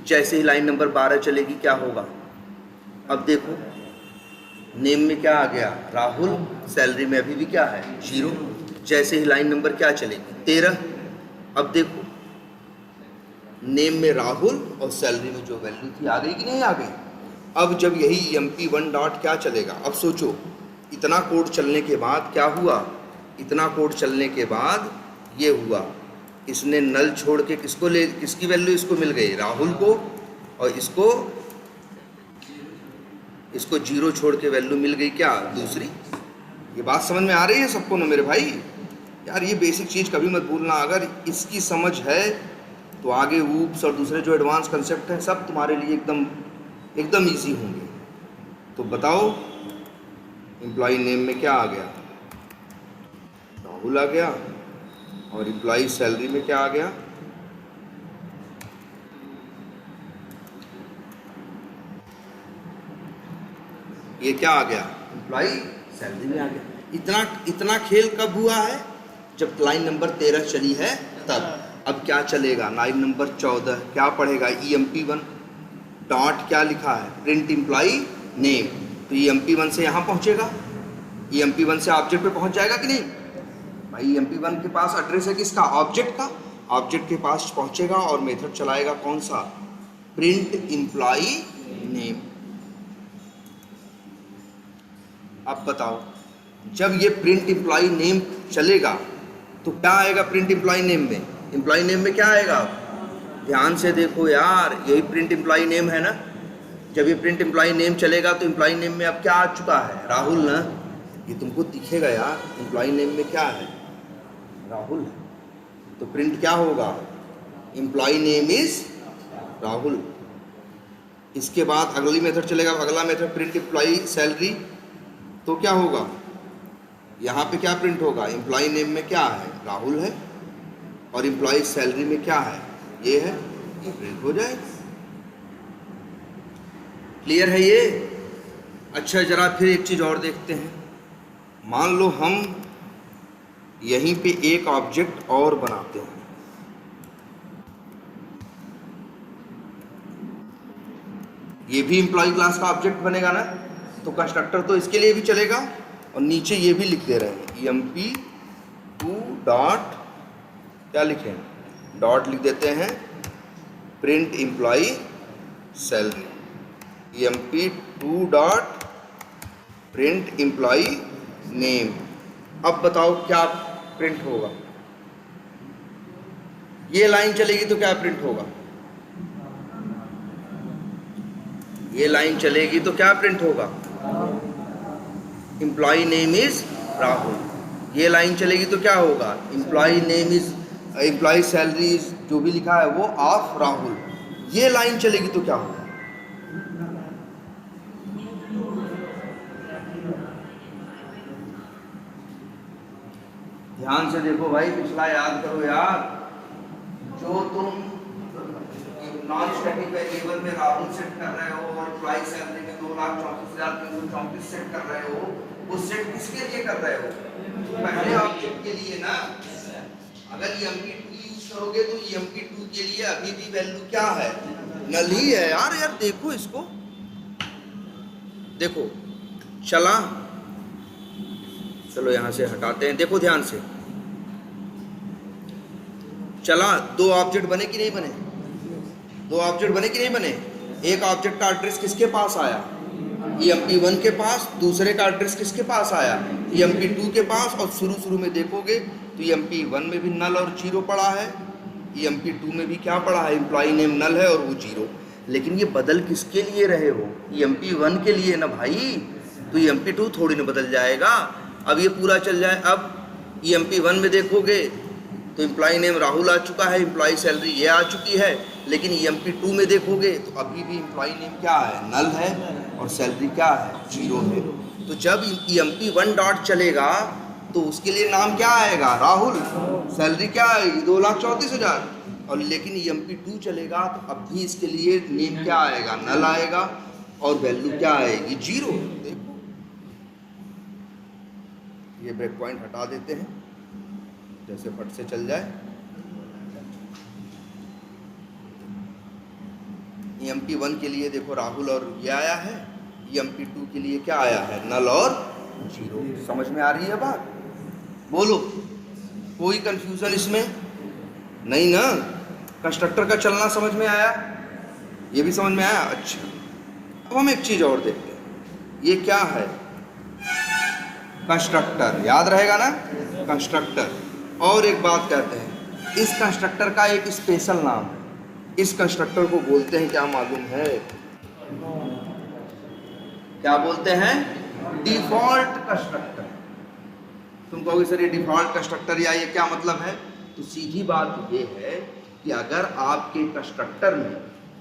जैसे ही लाइन नंबर 12 चलेगी क्या होगा, अब देखो नेम में क्या आ गया, राहुल, सैलरी में अभी भी क्या है, 0। जैसे ही लाइन नंबर क्या चलेगी, 13, अब देखो नेम में राहुल और सैलरी में जो वैल्यू थी आ गई कि नहीं आ गई। अब जब यही EMP1 डॉट क्या चलेगा, अब सोचो इतना कोड चलने के बाद क्या हुआ, इतना कोड चलने के बाद ये हुआ, इसने नल छोड़ के किसकी वैल्यू इसको मिल गई, राहुल को, और इसको 0 छोड़ के वैल्यू मिल गई क्या, दूसरी। ये बात समझ में आ रही है सबको ना मेरे भाई। यार ये बेसिक चीज़ कभी मत भूलना, अगर इसकी समझ है तो आगे ऊप्स और दूसरे जो एडवांस कंसेप्ट हैं सब तुम्हारे लिए एकदम ईजी होंगे। तो बताओ एम्प्लॉई नेम में क्या आ गया, राहुल आ गया, और एम्प्लॉई सैलरी में क्या आ गया, ये क्या आ गया, एम्प्लॉई सैलरी में आ गया। इतना खेल कब हुआ है, जब लाइन नंबर 13 चली है तब। अब क्या चलेगा, लाइन नंबर 14 क्या पढ़ेगा, EMP1 डॉट क्या लिखा है, प्रिंट एम्प्लॉई नेम। तो EMP1 से यहाँ पहुँचेगा, EMP1 से ऑब्जेक्ट पे पहुँच जाएगा कि नहीं भाई। EMP1 के पास एड्रेस है किसका, ऑब्जेक्ट का, ऑब्जेक्ट के पास पहुँचेगा और मेथड चलाएगा कौन सा, प्रिंट एम्प्लॉई नेम। अब बताओ जब ये प्रिंट एम्प्लॉई नेम चलेगा तो क्या आएगा प्रिंट एम्प्लॉई नेम में, एम्प्लॉई नेम में क्या आएगा, ध्यान से देखो यार, यही प्रिंट एम्प्लॉई नेम है ना। जब ये प्रिंट एम्प्लॉई नेम चलेगा तो एम्प्लॉई नेम में अब क्या आ चुका है, राहुल ना। ये तुमको दिखेगा यार, एम्प्लॉई नेम में क्या है, राहुल। तो प्रिंट क्या होगा, एम्प्लॉई नेम इज राहुल। इसके बाद अगली मेथड चलेगा, अगला मेथड प्रिंट एम्प्लॉई सैलरी। तो क्या होगा, यहाँ पे क्या प्रिंट होगा, एम्प्लॉई नेम में क्या है, राहुल है, और एम्प्लॉई सैलरी में क्या है, ये है, ये प्रिंट हो जाएगा। क्लियर है ये। अच्छा जरा फिर एक चीज़ और देखते हैं। मान लो हम यहीं पे एक ऑब्जेक्ट और बनाते हैं, ये भी एम्प्लॉय क्लास का ऑब्जेक्ट बनेगा ना, तो कंस्ट्रक्टर तो इसके लिए भी चलेगा, और नीचे ये भी लिख दे रहे हैं EMP2 डॉट क्या लिखें, डॉट लिख देते हैं print employee salary, EMP2 dot print employee name. अब बताओ क्या प्रिंट होगा, ये लाइन चलेगी तो क्या प्रिंट होगा, ये लाइन चलेगी तो क्या प्रिंट होगा, एम्प्लॉय नेम इज राहुल। ये लाइन चलेगी तो क्या होगा, employee name is, employee salary जो भी लिखा है वो ऑफ राहुल। ये लाइन चलेगी तो क्या होगा, ध्यान से देखो भाई, पिछला याद करो यार। जो तुम नॉन स्टैटिक वेरिएबल में राहुल सेट कर रहे हो और एम्प्लॉय सैलरी में 2,34,334 सेट कर रहे हो, वो सेट किसके लिए कर रहे हो, पहले ऑब्जेक्ट के लिए ना। अगर EMP2 यूज करोगे तो EMP2 के लिए अभी भी वैल्यू क्या है, नल ही है यार। यार देखो इसको, देखो चला, चलो यहाँ से हटाते हैं, देखो ध्यान से, चला, दो ऑब्जेक्ट बने कि नहीं बने? दो ऑब्जेक्ट बने कि नहीं बने? एक ऑब्जेक्ट का एड्रेस किसके पास आया? EMP1 के पास। दूसरे का एड्रेस किसके पास आया? EMP2 के पास। और शुरू में देखोगे तो EMP1 में भी नल और जीरो पड़ा है, EMP2 में भी क्या पड़ा है? एम्प्लॉय नेम नल है और वो जीरो। लेकिन ये बदल किसके लिए रहे हो? EMP1 के लिए ना भाई, तो EMP2 थोड़ी ना बदल जाएगा। अब ये पूरा चल जाए। अब EMP1 में देखोगे तो एम्प्लॉय नेम राहुल आ चुका है, एम्प्लॉय सैलरी ये आ चुकी है। लेकिन EMP2 में देखोगे तो अभी भी एम्प्लॉय नेम क्या है? नल है, और सैलरी क्या है? जीरो है। तो जब EMP1 डॉट चलेगा तो उसके लिए नाम क्या आएगा? राहुल। सैलरी क्या आएगी? 2,34,000। और लेकिन EMP2 चलेगा तो अब भी इसके लिए नेम क्या आएगा? नल आएगा, और वैल्यू क्या आएगी? जीरो। देखो, ये ब्रेक पॉइंट हटा देते हैं, जैसे फट से चल जाए। EMP1 के लिए देखो राहुल और ये आया है, EMP2 के लिए क्या आया है? नल और जीरो। समझ में आ रही है बात? बोलो, कोई कंफ्यूजन इसमें नहीं ना? कंस्ट्रक्टर का चलना समझ में आया? ये भी समझ में आया? अच्छा, अब हम एक चीज और देखते हैं। ये क्या है? कंस्ट्रक्टर। याद रहेगा ना? कंस्ट्रक्टर। और एक बात कहते हैं, इस कंस्ट्रक्टर का एक स्पेशल नाम है। इस कंस्ट्रक्टर को बोलते हैं, क्या मालूम है? क्या बोलते हैं? Default constructor. तुम कहोगे सर ये डिफॉल्ट कंस्ट्रक्टर या ये क्या मतलब है? तो सीधी बात ये है कि अगर आपके कंस्ट्रक्टर में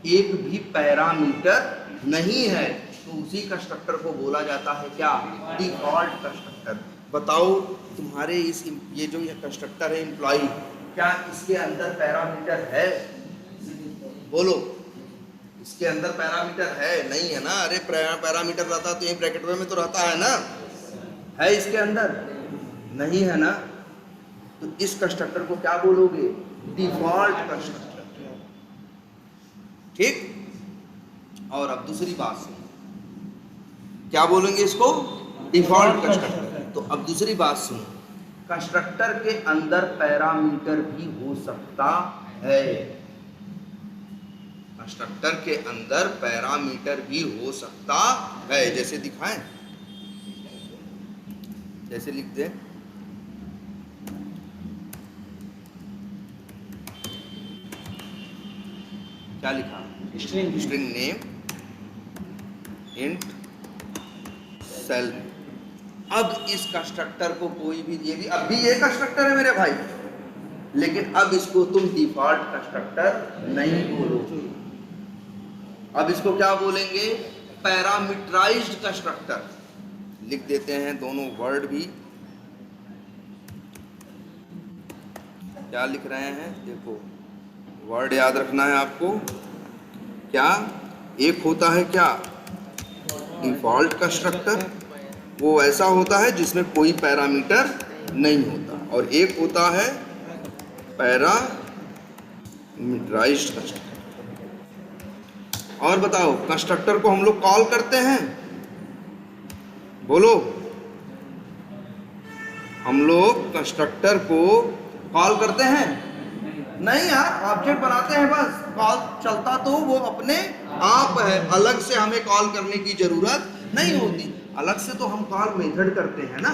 एक भी पैरामीटर नहीं है तो उसी कंस्ट्रक्टर को बोला जाता है क्या? Default constructor. बताओ, तुम्हारे इस ये जो ये कंस्ट्रक्टर है एम्प्लॉय, क्या इसके अंदर पैरामीटर है? बोलो, इसके अंदर पैरामीटर है? नहीं है ना? अरे पैरामीटर रहता तो ये ब्रैकेट में तो रहता है ना? है इसके अंदर? नहीं है ना? तो इस कंस्ट्रक्टर को क्या बोलोगे? Default constructor. ठीक। और अब दूसरी बात सुनो, क्या बोलेंगे इसको? Default constructor. तो अब दूसरी बात सुनो, कंस्ट्रक्टर के अंदर पैरामीटर भी हो सकता है। कंस्ट्रक्टर के अंदर पैरामीटर भी हो सकता है। जैसे दिखाएं, जैसे लिख दें, क्या लिखा? String name int salary. अब इस कंस्ट्रक्टर को कोई भी, ये भी अभी ये कंस्ट्रक्टर है मेरे भाई, लेकिन अब इसको तुम डिफॉल्ट कंस्ट्रक्टर नहीं बोलोगे। अब इसको क्या बोलेंगे? Parameterized constructor. लिख देते हैं दोनों वर्ड भी। क्या लिख रहे हैं? देखो, वर्ड याद रखना है आपको। क्या? एक होता है क्या? डिफॉल्ट कंस्ट्रक्टर, वो ऐसा होता है जिसमें कोई पैरामीटर नहीं होता, और एक होता है पैरामीटराइज्ड कंस्ट्रक्टर। और बताओ, कंस्ट्रक्टर को हम लोग कॉल करते हैं? बोलो, हम लोग कंस्ट्रक्टर को कॉल करते हैं? नहीं यार, ऑब्जेक्ट बनाते हैं बस। कॉल चलता तो वो अपने आप है, अलग से हमें कॉल करने की जरूरत नहीं होती। अलग से तो हम कॉल मेथड करते हैं ना,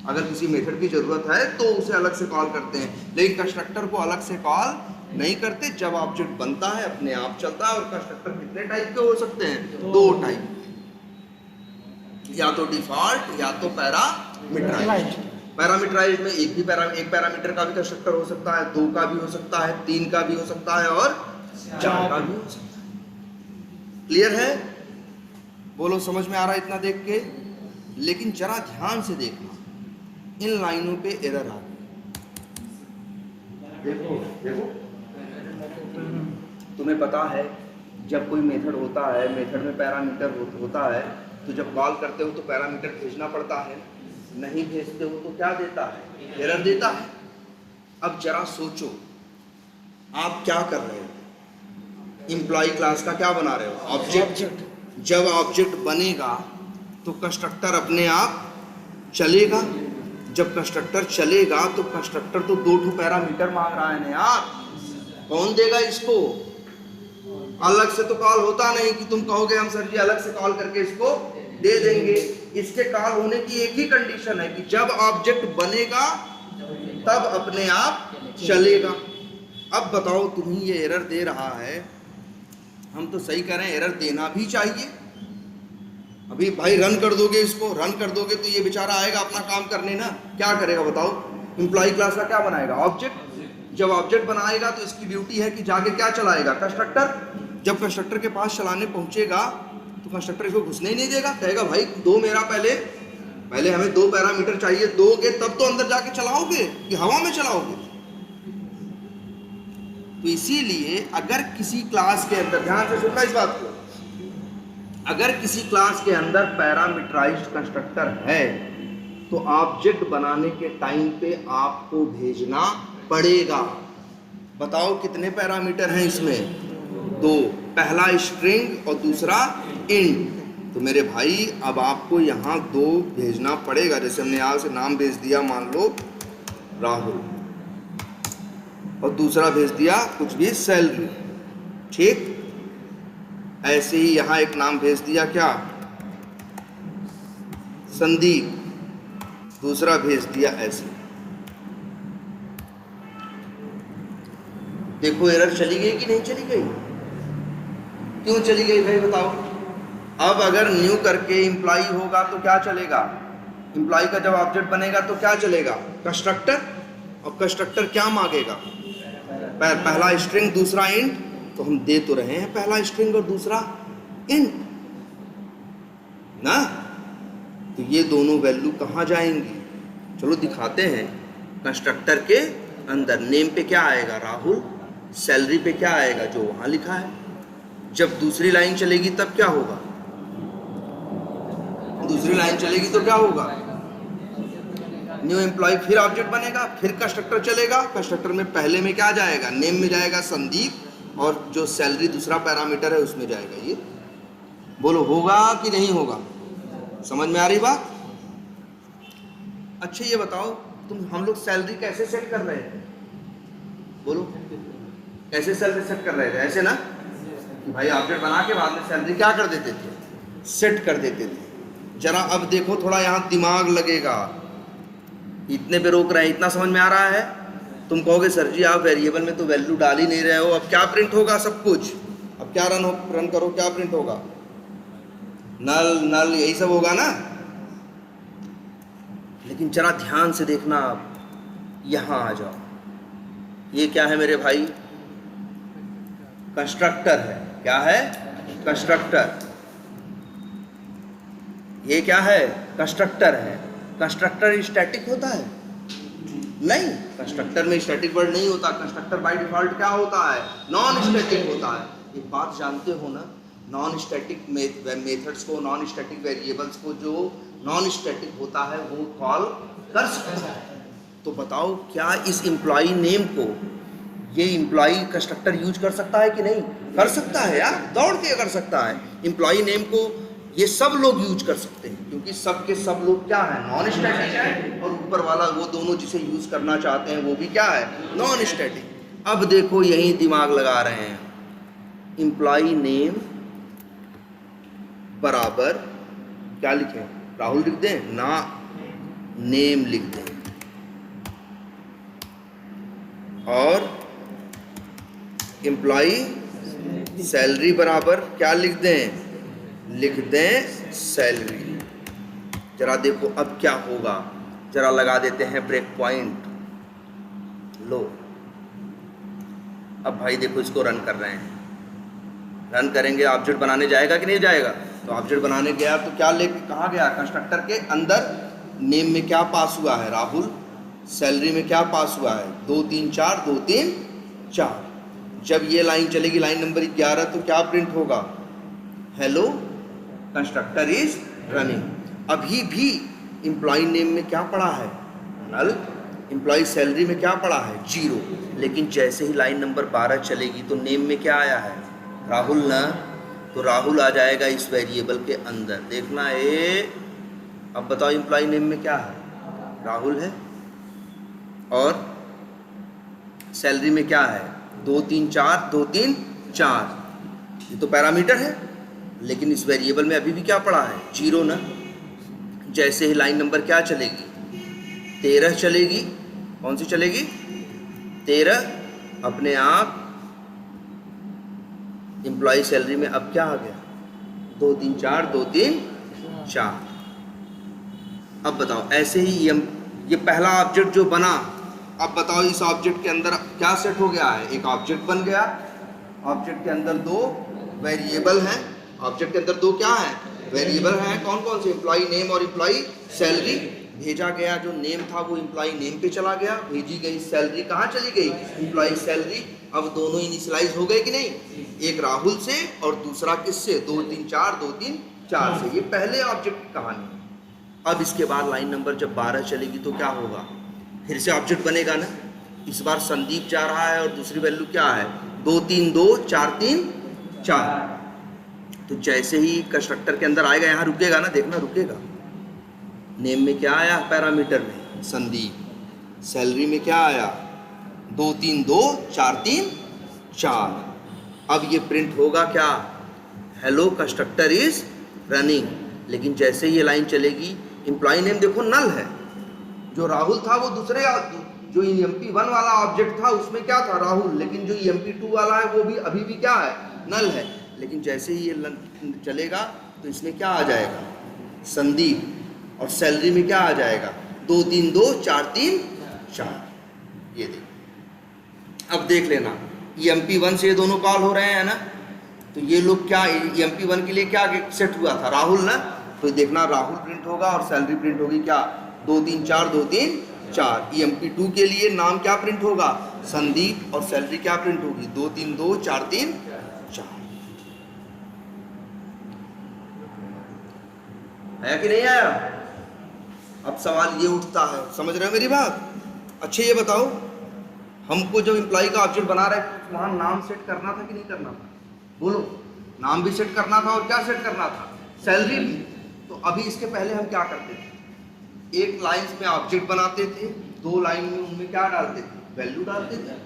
अगर किसी मेथड की जरूरत है तो उसे अलग से कॉल करते हैं, लेकिन कंस्ट्रक्टर को अलग से कॉल नहीं करते। जब ऑब्जेक्ट बनता है अपने आप चलता है। और कंस्ट्रक्टर कितने टाइप के हो सकते हैं? दो टाइप, या तो डिफॉल्ट या तो पैरामीटराइज्ड। पैरामीटराइज्ड में एक पैरामीटर का भी कंस्ट्रक्टर हो सकता है, दो का भी हो सकता है, तीन का भी हो सकता है, और चार का भी हो सकता है। क्लियर है? बोलो, समझ में आ रहा है इतना देख के? लेकिन जरा ध्यान से देखना, इन लाइनों पे एरर आ गई। देखो देखो, तुम्हें पता है जब कोई मेथड होता है, मेथड में पैरामीटर होता है, तो जब कॉल करते हो तो पैरामीटर भेजना पड़ता है। नहीं भेजते हो तो क्या देता है? एरर देता है। अब जरा सोचो, आप क्या कर रहे हो? एम्प्लॉय क्लास का क्या बना रहे हो? ऑब्जेक्ट। जब ऑब्जेक्ट बनेगा तो कंस्ट्रक्टर अपने आप चलेगा। जब कंस्ट्रक्टर चलेगा तो कंस्ट्रक्टर तो दो पैरामीटर मांग रहा है ना यार। कौन देगा इसको? अलग से तो कॉल होता नहीं कि तुम कहोगे हम सर जी अलग से कॉल करके इसको दे देंगे। इसके कॉल होने की एक ही कंडीशन है कि जब ऑब्जेक्ट बनेगा तब अपने आप चलेगा। अब बताओ तुम्हें ये एरर दे रहा है, हम तो सही करें एरर देना भी चाहिए। अभी भाई रन कर दोगे, इसको रन कर दोगे तो ये बेचारा आएगा अपना काम करने ना, क्या करेगा बताओ? एम्प्लॉय क्लास का क्या बनाएगा? ऑब्जेक्ट। जब ऑब्जेक्ट बनाएगा तो इसकी ड्यूटी है कि जाके क्या चलाएगा? कंस्ट्रक्टर। जब कंस्ट्रक्टर के पास चलाने पहुंचेगा तो कंस्ट्रक्टर इसको घुसने ही नहीं देगा, कहेगा भाई दो मेरा पहले हमें 2 पैरामीटर चाहिए, दोगे तब तो अंदर जाके चलाओगे कि हवा में चलाओगे? तो इसीलिए अगर किसी क्लास के अंदर, ध्यान से सुनना इस बात को, अगर किसी क्लास के अंदर पैरामीटराइज्ड कंस्ट्रक्टर है तो ऑब्जेक्ट बनाने के टाइम पे आपको भेजना पड़ेगा। बताओ कितने पैरामीटर हैं इसमें? 2, पहला स्ट्रिंग और दूसरा इंट। तो मेरे भाई अब आपको यहाँ 2 भेजना पड़ेगा। जैसे हमने यहाँ से नाम भेज दिया मान लो राहुल, और दूसरा भेज दिया कुछ भी सैलरी, ठीक। ऐसे ही यहाँ एक नाम भेज दिया क्या? संदीप, दूसरा भेज दिया ऐसे। देखो एरर चली गई कि नहीं चली गई? क्यों चली गई भाई बताओ? अब अगर न्यू करके एम्प्लॉय होगा तो क्या चलेगा? एम्प्लॉय का जब ऑब्जेक्ट बनेगा तो क्या चलेगा? कंस्ट्रक्टर। और कंस्ट्रक्टर क्या मांगेगा? पहला स्ट्रिंग दूसरा इंट। तो हम दे तो रहे हैं पहला स्ट्रिंग और दूसरा इंट ना, तो ये दोनों वैल्यू कहाँ जाएंगी? चलो दिखाते हैं। कंस्ट्रक्टर के अंदर नेम पे क्या आएगा? राहुल। सैलरी पे क्या आएगा? जो वहाँ लिखा है। जब दूसरी लाइन चलेगी तब क्या होगा? दूसरी लाइन चलेगी तो क्या होगा? न्यू एम्प्लॉय, फिर ऑब्जेक्ट बनेगा, फिर कंस्ट्रक्टर चलेगा। कंस्ट्रक्टर में पहले में क्या जाएगा? नेम में जाएगा संदीप, और जो सैलरी दूसरा पैरामीटर है उसमें जाएगा ये। बोलो होगा कि नहीं होगा? समझ में आ रही बात? अच्छा ये बताओ हम लोग सैलरी कैसे सेट कर रहे हैं? बोलो कैसे सैलरी सेट कर रहे थे? ऐसे ना कि भाई ऑब्जेक्ट बना के बाद में सैलरी क्या कर देते थे? सेट कर देते थे। जरा अब देखो थोड़ा यहाँ दिमाग लगेगा। इतने पे रोक रहे हैं, इतना समझ में आ रहा है? तुम कहोगे सर जी आप वेरिएबल में तो वैल्यू डाल ही नहीं रहे हो, अब क्या प्रिंट होगा? सब कुछ अब क्या रन करो, क्या प्रिंट होगा? नल यही सब होगा ना। लेकिन जरा ध्यान से देखना, आप यहाँ आ जाओ। ये क्या है मेरे भाई? कंस्ट्रक्टर है। क्या है? कंस्ट्रक्टर। ये क्या है? कंस्ट्रक्टर है। कंस्ट्रक्टर स्टैटिक होता है? नहीं, कंस्ट्रक्टर में स्टैटिक वर्ड नहीं होता। कंस्ट्रक्टर बाय डिफॉल्ट क्या होता है? नॉन स्टैटिक होता है। एक बात जानते हो ना, नॉन स्टैटिक मेथड्स को, नॉन स्टैटिक वेरिएबल्स को जो नॉन स्टैटिक होता है वो कॉल कर सकता है। तो बताओ क्या इस एम्प्लॉय नेम को ये एम्प्लॉय कंस्ट्रक्टर यूज कर सकता है कि नहीं? कर सकता है यार, दौड़ के कर सकता है। एम्प्लॉय नेम को ये सब लोग यूज कर सकते हैं, क्योंकि सब के सब लोग क्या है? नॉन स्टैटिक है। और ऊपर वाला वो दोनों जिसे यूज करना चाहते हैं वो भी क्या है? Non static. अब देखो यही दिमाग लगा रहे हैं। एम्प्लॉय नेम बराबर क्या लिखें? राहुल लिख दें ना, नेम लिख दें। और एम्प्लॉय सैलरी बराबर क्या लिख दें? लिख दें सैलरी। जरा देखो अब क्या होगा, जरा लगा देते हैं ब्रेक पॉइंट। लो अब भाई देखो इसको रन कर रहे हैं। रन करेंगे, ऑब्जेक्ट बनाने जाएगा कि नहीं जाएगा? तो ऑब्जेक्ट बनाने गया तो क्या लेके कहाँ गया? कंस्ट्रक्टर के अंदर नेम में क्या पास हुआ है? राहुल। सैलरी में क्या पास हुआ है? 2 3 4 2 3 4। जब ये लाइन चलेगी, लाइन नंबर 11, तो क्या प्रिंट होगा? Hello constructor is running. अभी भी एम्प्लॉय नेम में क्या पड़ा है? नल। एम्प्लॉय सैलरी में क्या पड़ा है? 0। लेकिन जैसे ही लाइन नंबर 12 चलेगी तो नेम में क्या आया है? राहुल ना, तो राहुल आ जाएगा इस वेरिएबल के अंदर। देखना है। अब बताओ एम्प्लॉय नेम में क्या है? राहुल है। और सैलरी में क्या है? 2 3 4 2 3 4, ये तो पैरामीटर है, लेकिन इस वेरिएबल में अभी भी क्या पड़ा है, 0 ना। जैसे ही लाइन नंबर क्या चलेगी, 13 चलेगी, कौन सी चलेगी, 13, अपने आप एम्प्लॉय सैलरी में अब क्या आ गया, 2 3 4 2 3 4। अब बताओ ऐसे ही ये पहला ऑब्जेक्ट जो बना, अब बताओ इस ऑब्जेक्ट के अंदर क्या सेट हो गया है, एक ऑब्जेक्ट बन गया, ऑब्जेक्ट के अंदर 2 वेरिएबल हैं, ऑब्जेक्ट के अंदर 2 क्या है, वेरिएबल हैं, कौन कौन से, एम्प्लॉय नेम और एम्प्लॉय सैलरी। भेजा गया जो नेम था वो एम्प्लॉय नेम पे चला गया, भेजी गई सैलरी कहाँ चली गई, एम्प्लॉय सैलरी। अब दोनों इनिशियलाइज हो गए कि नहीं, एक राहुल से और दूसरा किससे, 2 3 4 2 3 4 से। ये पहले ऑब्जेक्ट की कहानी है। अब इसके बाद लाइन नंबर जब 12 चलेगी तो क्या होगा, फिर से ऑब्जेक्ट बनेगा ना। इस बार संदीप जा रहा है और दूसरी वैल्यू क्या है, 2 3 2 4 3 4। तो जैसे ही कंस्ट्रक्टर के अंदर आएगा, यहाँ रुकेगा ना, देखना रुकेगा। नेम में क्या आया, पैरामीटर में संदीप, सैलरी में क्या आया, 2 3 2 4 3 4। अब ये प्रिंट होगा क्या, हेलो कंस्ट्रक्टर इज रनिंग। लेकिन जैसे ही ये लाइन चलेगी, एम्प्लॉय नेम देखो नल है, जो राहुल था वो दूसरे, जो EMP1 वाला ऑब्जेक्ट था उसमें क्या था, राहुल, लेकिन जो EMP2 वाला है वो भी अभी भी क्या है, नल है। लेकिन जैसे ही ये चलेगा तो इसमें क्या आ जाएगा, संदीप, और सैलरी में क्या आ जाएगा, 2 3 2 4 3 4। ये देख, अब देख लेना, EMP1 से ये दोनों कॉल हो रहे हैं ना, तो ये लोग क्या, EMP1 के लिए क्या सेट हुआ था, राहुल ना, तो देखना राहुल प्रिंट होगा और सैलरी प्रिंट होगी क्या, 2 3 4 2 3 4। EMP2 के लिए नाम क्या प्रिंट होगा, संदीप, और सैलरी क्या प्रिंट होगी, 2 3 2 4 3 4। आया कि नहीं आया। अब सवाल ये उठता है, समझ रहे हो मेरी बात। अच्छा ये बताओ, हमको जब एम्प्लॉय का ऑब्जेक्ट बना रहे वहाँ नाम सेट करना था कि नहीं करना था, बोलो। नाम भी सेट करना था और क्या सेट करना था, सैलरी भी। तो अभी इसके पहले हम क्या करते थे, एक लाइन में ऑब्जेक्ट बनाते थे, 2 लाइन में उनमें क्या डालते थे, वैल्यू डालते थे,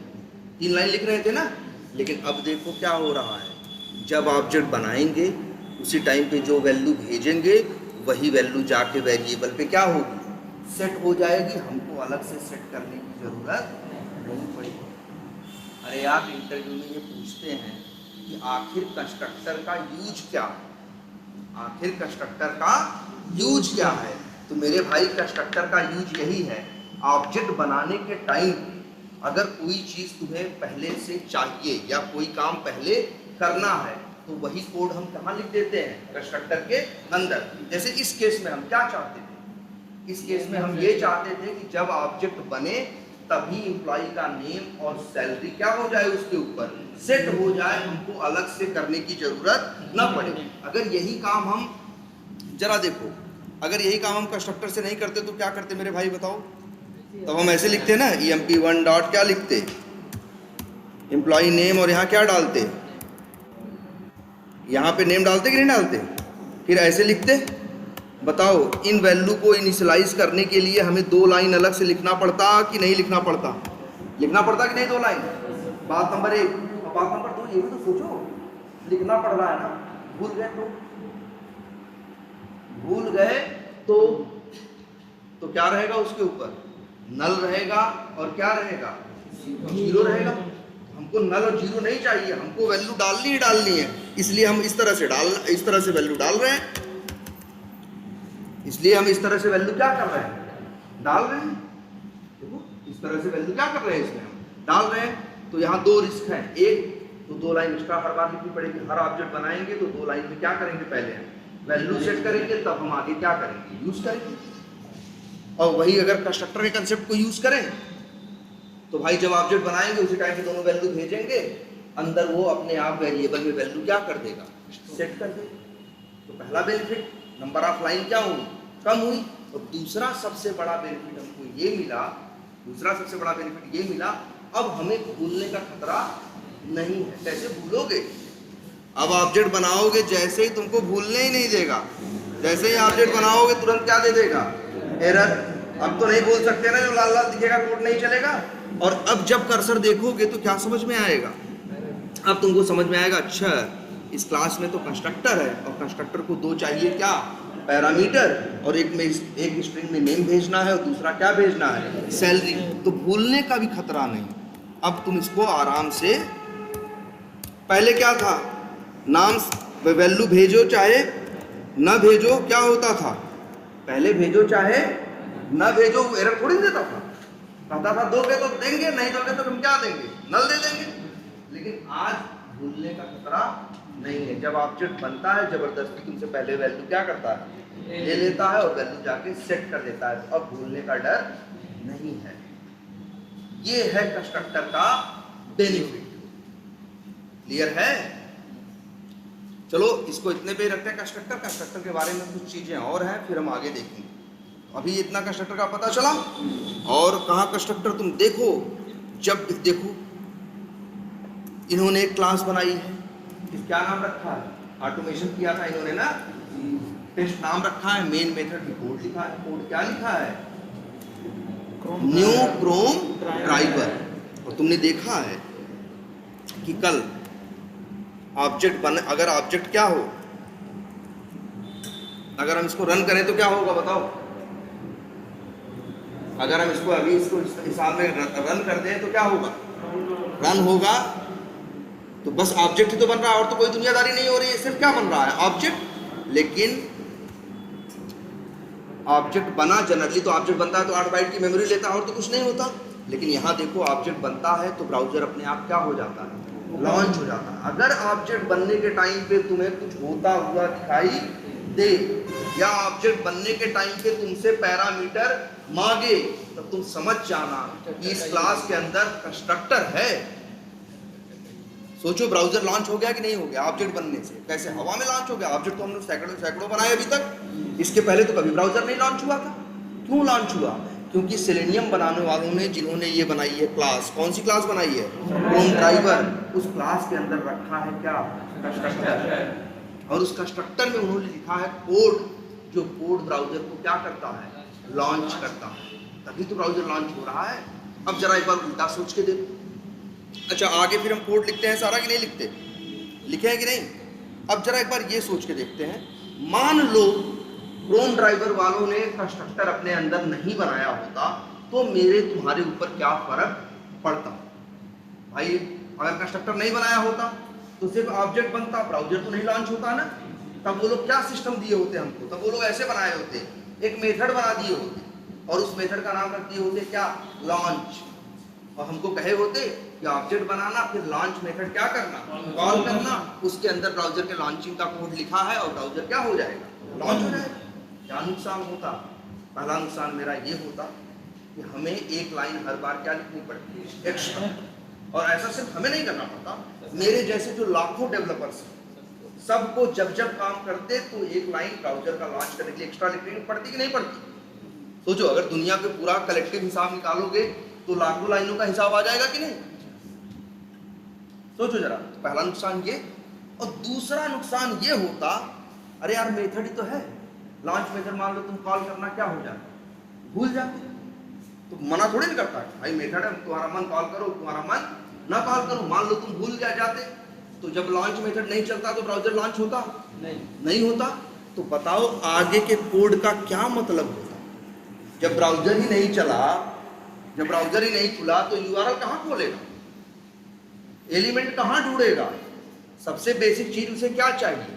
3 लाइन लिख रहे थे ना। लेकिन अब देखो क्या हो रहा है, जब ऑब्जेक्ट बनाएंगे उसी टाइम पे जो वैल्यू भेजेंगे वही वैल्यू जाके वेरिएबल पे क्या होगी, सेट हो जाएगी। हमको अलग से सेट करने की ज़रूरत नहीं पड़ेगी। अरे आप इंटरव्यू में ये पूछते हैं कि आखिर कंस्ट्रक्टर का यूज क्या, आखिर कंस्ट्रक्टर का यूज क्या है, तो मेरे भाई कंस्ट्रक्टर का यूज यही है, ऑब्जेक्ट बनाने के टाइम अगर कोई चीज़ तुम्हें पहले से चाहिए या कोई काम पहले करना है तो वही कोड हम कहाँ लिख देते हैं, कंस्ट्रक्टर के अंदर। जैसे इस केस में हम क्या चाहते थे, इस केस में हम ये चाहते थे कि जब ऑब्जेक्ट बने तभी एम्प्लॉय का नेम और सैलरी क्या हो जाए, उसके ऊपर सेट हो जाए, हमको अलग से करने की जरूरत न पड़े। अगर यही काम हम, जरा देखो, अगर यही काम हम कंस्ट्रक्टर से नहीं करते तो क्या करते मेरे भाई बताओ। तब हम ऐसे लिखते ना, EMP1 डॉट क्या लिखते, एम्प्लॉय नेम, और यहाँ क्या डालते, यहाँ पे नेम डालते कि नहीं डालते, फिर ऐसे लिखते। बताओ इन वैल्यू को इनिशियलाइज करने के लिए हमें 2 लाइन अलग से लिखना पड़ता कि नहीं लिखना पड़ता, लिखना पड़ता कि नहीं 2 लाइन। बात नंबर 1। बात नंबर 2 ये भी तो सोचो, लिखना पड़ रहा है ना, भूल गए तो क्या रहेगा, उसके ऊपर नल रहेगा और क्या रहेगा, 0 रहेगा। हमको नल और 0 नहीं चाहिए, हमको वैल्यू डालनी ही डालनी है, इसलिए हम इस तरह से वैल्यू डाल रहे हैं, इसलिए हम इस तरह से वैल्यू क्या कर रहे हैं, डाल रहे हैं। देखो इस तरह से वैल्यू क्या कर रहे हैं, इसमें हम डाल रहे हैं। तो यहाँ 2 रिस्क हैं, एक तो 2 लाइन एक्स्ट्रा हर बार लिखनी पड़ेगी, हर ऑब्जेक्ट बनाएंगे तो 2 लाइन में क्या करेंगे, पहले वैल्यू सेट करेंगे, तब हम आगे क्या करेंगे, यूज करेंगे। और वही अगर कंस्ट्रक्टर के कंसेप्ट को यूज करें तो भाई जब ऑब्जेक्ट बनाएंगे उसी टाइम पे दोनों वैल्यू भेजेंगे, अंदर वो अपने आप वेरिएबल में वैल्यू क्या कर देगा, सेट कर देगा। तो पहला बेनिफिट, नंबर ऑफ लाइन क्या हुई, कम हुई। और दूसरा सबसे बड़ा बेनिफिट हमको ये मिला, अब हमें भूलने का खतरा नहीं है। कैसे भूलोगे, अब ऑब्जेक्ट बनाओगे, जैसे ही तुमको भूलने ही नहीं देगा, जैसे ही ऑब्जेक्ट बनाओगे तुरंत क्या दे देगा, एरर। अब तो नहीं भूल सकते ना, जो लाल लाल दिखेगा कोड नहीं चलेगा। और अब जब कर्सर देखोगे तो क्या समझ में आएगा? अब तुमको समझ में आएगा, अच्छा इस क्लास में तो कंस्ट्रक्टर है और कंस्ट्रक्टर को दो चाहिए, क्या? पैरामीटर, और एक स्ट्रिंग में नेम भेजना है और दूसरा क्या भेजना है? सैलरी। तो भूलने का भी खतरा नहीं। अब तुम इसको आराम से, पहले क्या था, नाम वैल्यू भेजो चाहे न भेजो, क्या होता था? पहले भेजो चाहे न भेजो, एरर थोड़ी देता था। कहता था दोगे तो देंगे, नहीं दोगे तो हम क्या देंगे? नल दे देंगे। लेकिन आज भूलने का खतरा नहीं है। जब ऑब्जेक्ट बनता है, जबरदस्ती तुमसे पहले वैल्यू क्या करता है? ले लेता है और वैल्यू जाके सेट कर देता है। तो अब भूलने का डर नहीं है। ये है कंस्ट्रक्टर का बेनिफिट। क्लियर है? चलो इसको इतने पे रखते हैं। कंस्ट्रक्टर के बारे में कुछ चीजें और हैं, फिर हम आगे देखेंगे। अभी इतना कंस्ट्रक्टर का पता चला। और कहाँ कंस्ट्रक्टर तुम देखो, जब देखो इन्होंने एक क्लास बनाई है, क्या नाम रखा है? ऑटोमेशन किया था इन्होंने ना, टेस्ट नाम रखा है, मेन मेथड की कोड लिखा है। कोड क्या लिखा है? New Chrome driver. और तुमने देखा है कि कल ऑब्जेक्ट बने, अगर ऑब्जेक्ट क्या हो, अगर हम इसको रन करें तो क्या होगा बताओ? अगर हम इसको अभी इसको हिसाब में रन कर दें तो क्या होगा? रन होगा। तो बस ऑब्जेक्ट ही तो बन रहा है और तो कोई दुनियादारी नहीं हो रही है, सिर्फ क्या बन रहा है? ऑब्जेक्ट। लेकिन ऑब्जेक्ट बना, जनरली तो ऑब्जेक्ट बनता है तो 8 बाइट की मेमोरी लेता है और तो कुछ नहीं होता। लेकिन यहाँ देखो ऑब्जेक्ट बनता है तो ब्राउजर अपने आप क्या हो जाता है? लॉन्च हो जाता है। अगर ऑब्जेक्ट बनने के टाइम पे तुम्हें कुछ होता हुआ दिखाई दे, या ऑब्जेक्ट बनने के टाइम पे तुमसे पैरामीटर मांगे, तब तुम समझ जाना कि इस क्लास के अंदर कंस्ट्रक्टर है। सोचो ब्राउजर लॉन्च हो गया कि नहीं हो गया ऑब्जेक्ट बनने से? कैसे हवा में लॉन्च हो गया। ऑब्जेक्ट तो हमने सैकड़ों बनाए अभी तक। इसके पहले तो कभी ब्राउजर नहीं लॉन्च हुआ था। क्यों लॉन्च हुआ? क्योंकि सेलेनियम बनाने वालों ने, जिन्होंने ये बनाई है क्लास, कौन सी क्लास बनाई है? Chrome driver. उस क्लास के अंदर रखा है क्या? कंस्ट्रक्टर। और उस कंस्ट्रक्टर में उन्होंने लिखा है कोड, जो कोड ब्राउजर को क्या करता है? लॉन्च करता है। तभी तो ब्राउजर लॉन्च हो रहा है। अब जरा एक बार उल्टा सोच के देखो। अच्छा आगे फिर हम कोड लिखते हैं सारा कि नहीं लिखते? लिखे हैं कि नहीं? अब जरा एक बार ये सोच के देखते हैं, मान लो क्रोम ड्राइवर वालों ने कंस्ट्रक्टर अपने अंदर नहीं बनाया होता तो मेरे तुम्हारे ऊपर क्या फर्क पड़ता? भाई अगर कंस्ट्रक्टर नहीं बनाया होता तो सिर्फ ऑब्जेक्ट बनता, ब्राउजर तो नहीं लॉन्च होता ना। तब वो लोग क्या सिस्टम दिए होते हमको? तब वो लोग ऐसे बनाए होते, एक मेथड बना दिए होते और उस मेथड का नाम रख दिए होते क्या? लॉन्च। और हमको कहे होते कि ऑब्जेक्ट बनाना, फिर लॉन्च मेथड क्या करना? कॉल करना। उसके अंदर ब्राउजर के लॉन्चिंग का कोड लिखा है और ब्राउजर क्या हो जाएगा? लॉन्च हो जाएगा। क्या नुकसान होता? पहला नुकसान मेरा ये होता कि हमें एक लाइन हर बार क्या लिखनी पड़ती है? एक्स्ट्रा। और ऐसा सिर्फ हमें नहीं करना पड़ता, मेरे जैसे जो लाखों डेवलपर्स सबको जब जब काम करते तो एक लाइन ब्राउजर का लॉन्च करने के लिए एक्स्ट्रा लिखनी पड़ती कि नहीं पड़ती? सोचो अगर दुनिया पे पूरा कलेक्टिव हिसाब निकालोगे तो लाखों लाइनों का हिसाब आ जाएगा कि नहीं? सोचो जरा। पहला नुकसान ये। और दूसरा नुकसान ये होता, अरे यार मेथड ही तो है, लॉन्च मेथड मान लो तुम कॉल करना क्या हो जाता? भूल जाते। तो मना थोड़ी नहीं करता भाई मेथड है, तुम्हारा मन कॉल करो, तुम्हारा मन ना कॉल करो। मान लो तुम भूल जाते तो जब लॉन्च मेथड नहीं चलता तो ब्राउजर लॉन्च होता? नहीं होता। तो बताओ आगे के कोड का क्या मतलब होता? जब ब्राउजर ही नहीं चला, जब ब्राउजर ही नहीं खुला तो यूआरएल कहाँ खोलेगा? एलिमेंट कहाँ ढूंढेगा? सबसे बेसिक चीज उसे क्या चाहिए?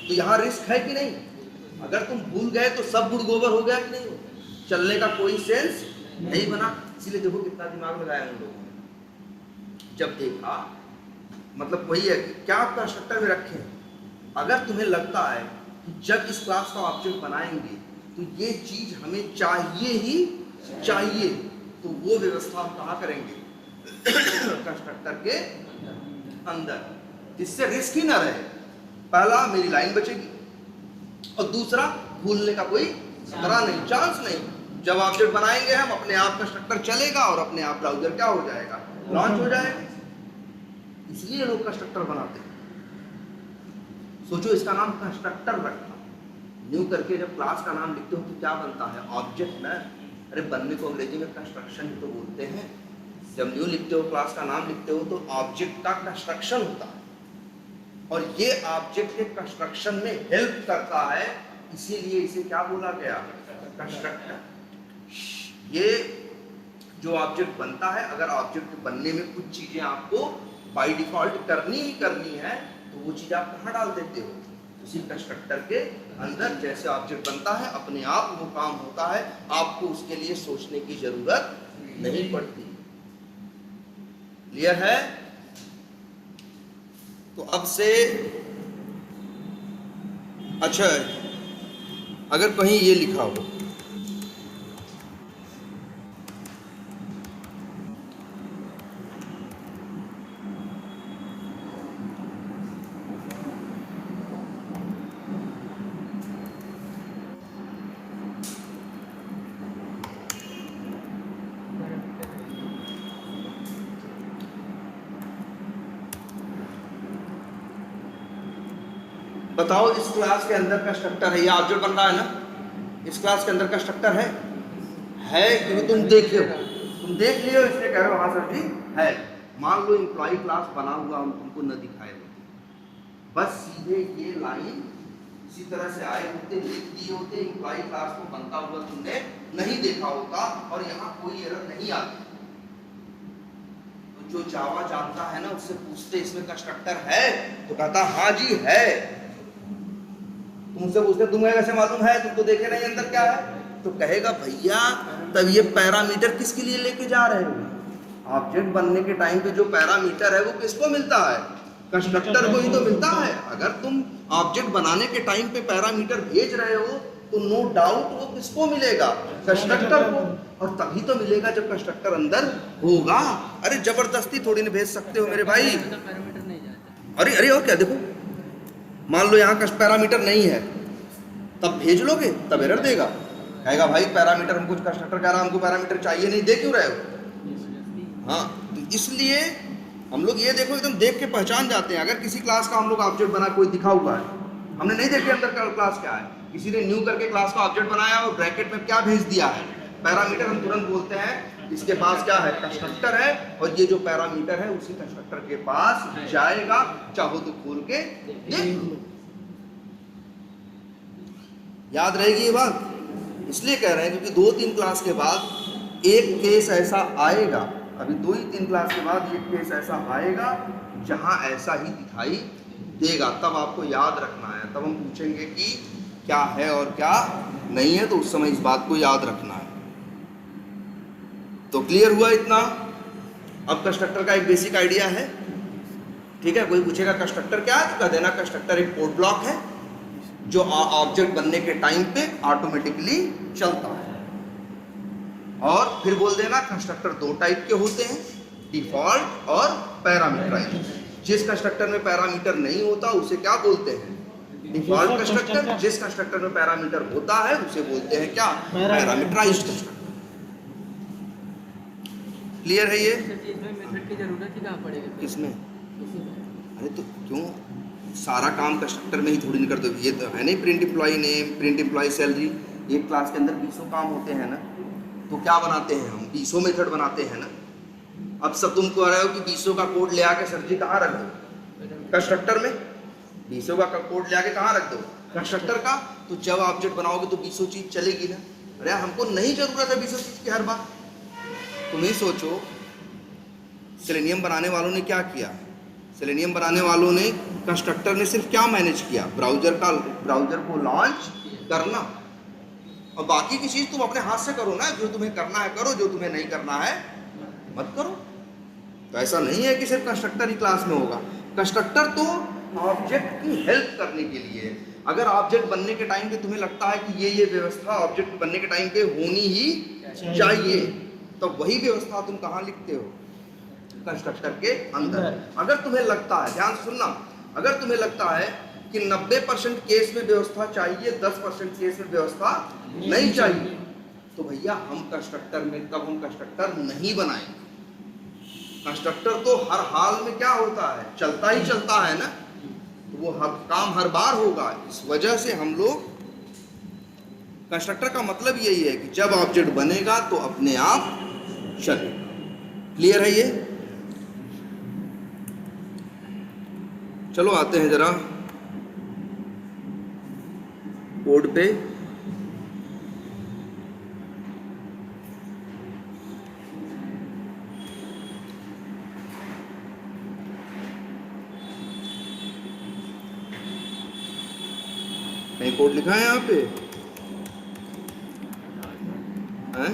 तो यहाँ रिस्क है कि नहीं? अगर तुम भूल गए तो सब गुड़ गोबर हो गया कि नहीं? चलने का कोई सेंस नहीं बना। इसीलिए देखो कितना दिमाग लगाया उन लोगों ने। जब देखा, मतलब वही है कि क्या कंस्ट्रक्टर में रखे। अगर तुम्हें लगता है कि जब इस क्लास का ऑब्जेक्ट बनाएंगे तो ये चीज हमें चाहिए ही चाहिए, तो वो व्यवस्था हम कहाँ करेंगे? कंस्ट्रक्टर के अंदर, जिससे रिस्क ही ना रहे। पहला मेरी लाइन बचेगी और दूसरा भूलने का कोई खतरा नहीं, चांस नहीं। जब ऑब्जेक्ट बनाएंगे हम, अपने आप कंस्ट्रक्टर चलेगा और अपने आप ब्राउजर क्या हो जाएगा? लॉन्च हो जाएगा। इसलिए लोग कंस्ट्रक्टर बनाते हैं। सोचो इसका नाम कंस्ट्रक्टर रखा, न्यू करके जब क्लास का नाम लिखते हो तो क्या बनता है? ऑब्जेक्ट ना। अरे बनने को अंग्रेजी में कंस्ट्रक्शन तो बोलते हैं। जब न्यू लिखते हो, क्लास का नाम लिखते हो, तो ऑब्जेक्ट का कंस्ट्रक्शन होता है और ये ऑब्जेक्ट के कंस्ट्रक्शन में हेल्प करता है, इसीलिए इसे क्या बोला गया, कंस्ट्रक्टर। ये जो ऑब्जेक्ट बनता है, अगर ऑब्जेक्ट बनने में कुछ चीजें आपको बाय डिफॉल्ट करनी ही करनी है, तो वो चीज आप कहाँ डाल देते हो, उसी कंस्ट्रक्टर के अंदर। जैसे ऑब्जेक्ट बनता है अपने आप वो काम होता है, आपको उसके लिए सोचने की जरूरत नहीं पड़ती। क्लियर है? तो अब से अच्छा, अगर कहीं ये लिखा हो बताओ, इस क्लास के अंदर कंस्ट्रक्टर है, ये ऑब्जेक्ट बन रहा है ना, इस क्लास के अंदर कंस्ट्रक्टर है क्योंकि तुम देख हो, तुम देख लियो इसलिए कह रहे हो हाँ सर जी है। मान लो एम्प्लॉय क्लास बना हुआ हम तुमको न दिखाए, बस सीधे ये लाइन इसी तरह से आए होते, लिख दिए होते, एम्प्लॉय क्लास को बनता हुआ तुमने नहीं देखा होता और यहाँ कोई एरर नहीं आती। तो जो जावा जानता है ना, उससे पूछते इसमें कंस्ट्रक्टर है, तो कहता हाँ जी है। तुमसे पूछते तुम्हें कैसे मालूम है, तुम तो देखे नहीं अंदर क्या है, तो कहेगा भैया तब ये पैरामीटर किसके लिए लेके जा रहे हो, ऑब्जेक्ट बनने के टाइम पे जो पैरामीटर है वो किसको मिलता है, कंस्ट्रक्टर को ही तो मिलता है। अगर तुम ऑब्जेक्ट बनाने के टाइम पे पैरामीटर भेज रहे हो तो नो डाउट वो किसको मिलेगा, कंस्ट्रक्टर को, और तभी तो मिलेगा जब कंस्ट्रक्टर अंदर होगा। अरे जबरदस्ती थोड़ी नहीं भेज सकते हो मेरे भाई। अरे अरे और क्या, देखो मान लो यहाँ का पैरामीटर नहीं है, तब भेज लोगे, तब एरर देगा, कहेगा भाई पैरामीटर हमको, कंस्ट्रक्टर कह रहा हमको पैरामीटर चाहिए, नहीं दे क्यों रहे हो। हाँ, तो इसलिए हम लोग ये देखो एकदम देख के पहचान जाते हैं। अगर किसी क्लास का हम लोग ऑब्जेक्ट बना, कोई दिखा हुआ है, हमने नहीं देखे अंदर का क्लास क्या है, किसी ने न्यू करके क्लास का ऑब्जेक्ट बनाया और ब्रैकेट में क्या भेज दिया है, पैरामीटर, हम तुरंत बोलते हैं इसके पास क्या है, कंस्ट्रक्टर है, और ये जो पैरामीटर है उसी कंस्ट्रक्टर के पास जाएगा, चाहो तो खोल के देख लो। याद रहेगी ये बात, इसलिए कह रहे हैं क्योंकि 2-3 क्लास के बाद एक केस ऐसा आएगा, अभी 2-3 क्लास के बाद एक केस ऐसा आएगा जहां ऐसा ही दिखाई देगा, तब आपको याद रखना है। तब हम पूछेंगे कि क्या है और क्या नहीं है, तो उस समय इस बात को याद रखना है। तो क्लियर हुआ इतना? अब कंस्ट्रक्टर का एक बेसिक आइडिया है, ठीक है। कोई पूछेगा कंस्ट्रक्टर क्या है, तो कह देना कंस्ट्रक्टर एक कोड ब्लॉक है जो ऑब्जेक्ट बनने के टाइम पे ऑटोमेटिकली चलता है। और फिर बोल देना कंस्ट्रक्टर 2 टाइप के होते हैं, डिफॉल्ट और पैरामीटराइज्ड। जिस कंस्ट्रक्टर में पैरामीटर नहीं होता उसे क्या बोलते हैं, डिफॉल्ट कंस्ट्रक्टर। जिस कंस्ट्रक्टर में पैरामीटर होता है उसे बोलते हैं क्या, पैरामीटराइज्ड कंस्ट्रक्टर। क्लियर है ये? मेथड की जरूरत ही कहाँ पड़ेगी किसमें? अरे तो क्यों, सारा काम कंस्ट्रक्टर में ही थोड़ी नहीं करते। ये तो है नहीं, print employee name, print employee salary, एक क्लास के अंदर 20 काम होते हैं ना, तो क्या बनाते हैं हम, 20 मेथड बनाते हैं ना। अब सब तुम कह रहे हो कि 20 का कोड ले आके सर जी कहाँ रख दो, कंस्ट्रक्टर में। 20 का कोड ले आके कहाँ रख दो, कंस्ट्रक्टर का। तो जब ऑब्जेक्ट बनाओगे तो 20 चीज चलेगी ना। अरे हमको नहीं जरूरत है 20 चीज की हर बार। तुम ही सोचो, सेलेनियम बनाने वालों ने क्या किया, सेलेनियम बनाने वालों ने, कंस्ट्रक्टर ने सिर्फ क्या मैनेज किया, ब्राउजर को लॉन्च करना, और बाकी की चीज तुम अपने हाथ से करो ना। जो तुम्हें करना है करो, जो तुम्हें नहीं करना है मत करो। तो ऐसा नहीं है कि सिर्फ कंस्ट्रक्टर ही क्लास में होगा। कंस्ट्रक्टर तो ऑब्जेक्ट की हेल्प करने के लिए, अगर ऑब्जेक्ट बनने के टाइम पे तुम्हें लगता है कि ये व्यवस्था ऑब्जेक्ट बनने के टाइम पे होनी ही चाहिए, तो वही व्यवस्था तुम कहाँ लिखते हो, कंस्ट्रक्टर के अंदर। अगर तुम्हें लगता है, ध्यान से सुनना, अगर तुम्हें लगता है कि 90% केस में व्यवस्था चाहिए, 10% केस में व्यवस्था नहीं चाहिए, तो भैया हम कंस्ट्रक्टर में, तब हम कंस्ट्रक्टर नहीं बनाएंगे। कंस्ट्रक्टर तो हर हाल में क्या होता है, चलता ही चलता है ना, तो वो हर काम हर बार होगा। इस वजह से हम लोग, कंस्ट्रक्टर का मतलब यही है कि जब ऑब्जेक्ट बनेगा तो अपने आप चले। क्लियर है ये? चलो आते हैं जरा कोड पे। कहीं कोड लिखा है यहाँ पे? हैं?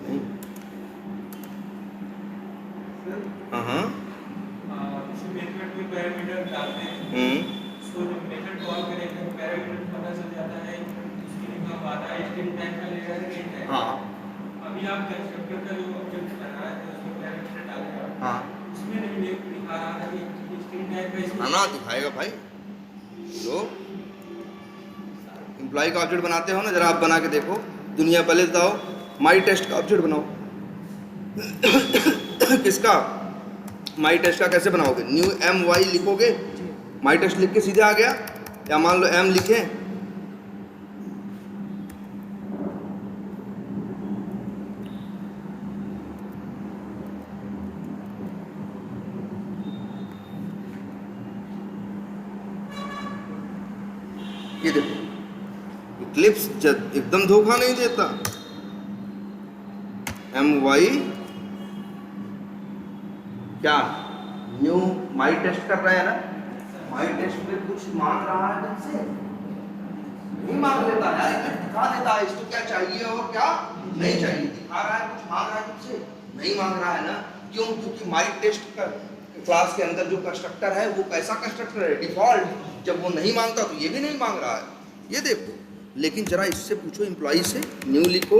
नहीं। हाँ हाँ। इसी मेथड में पैरामीटर डालते हैं, उसको जब मेथड कॉल करेंगे तो पैरामीटर पता चल जाता है उसके लिए कब आता है, स्ट्रिंग टाइप का लेगा कि नहीं टाइप। हाँ अभी आप कंस्ट्रक्टर का जो ऑब्जेक्ट बना है तो उसमें पैरामीटर डालेगा, हाँ उसमें नहीं दिखा रहा था कि स्ट्रिंग टाइप का इसमें ना दिखाएगा भाई। जो एम्प्लॉय का ऑब्जेक्ट बनाते हो ना, जरा आप बना के देखो। दुनिया पहले बताओ, माई टेस्ट का ऑब्जेक्ट बनाओ। किसका? माई टेस्ट का कैसे बनाओगे? न्यू एम वाई लिखोगे, माई टेस्ट लिख के सीधे आ गया, या मान लो एम लिखे, ये देखो इक्लिप्स एकदम धोखा नहीं देता। एम वाई क्या न्यू माई टेस्ट कर रहा है ना, माई टेस्ट में कुछ मांग रहा है तुमसे, नहीं मांग लेता है, दिखा देता है इसको क्या चाहिए और क्या नहीं चाहिए, दिखा रहा है कुछ मांग रहा है तुमसे, नहीं मांग रहा है ना। क्यों? क्योंकि माई टेस्ट का क्लास के अंदर जो कंस्ट्रक्टर है वो कैसा कंस्ट्रक्टर है? डिफॉल्ट। जब वो नहीं मांगता तो ये भी नहीं मांग रहा है, ये देखो। लेकिन जरा इससे पूछो एम्प्लॉई से, न्यू लिखो,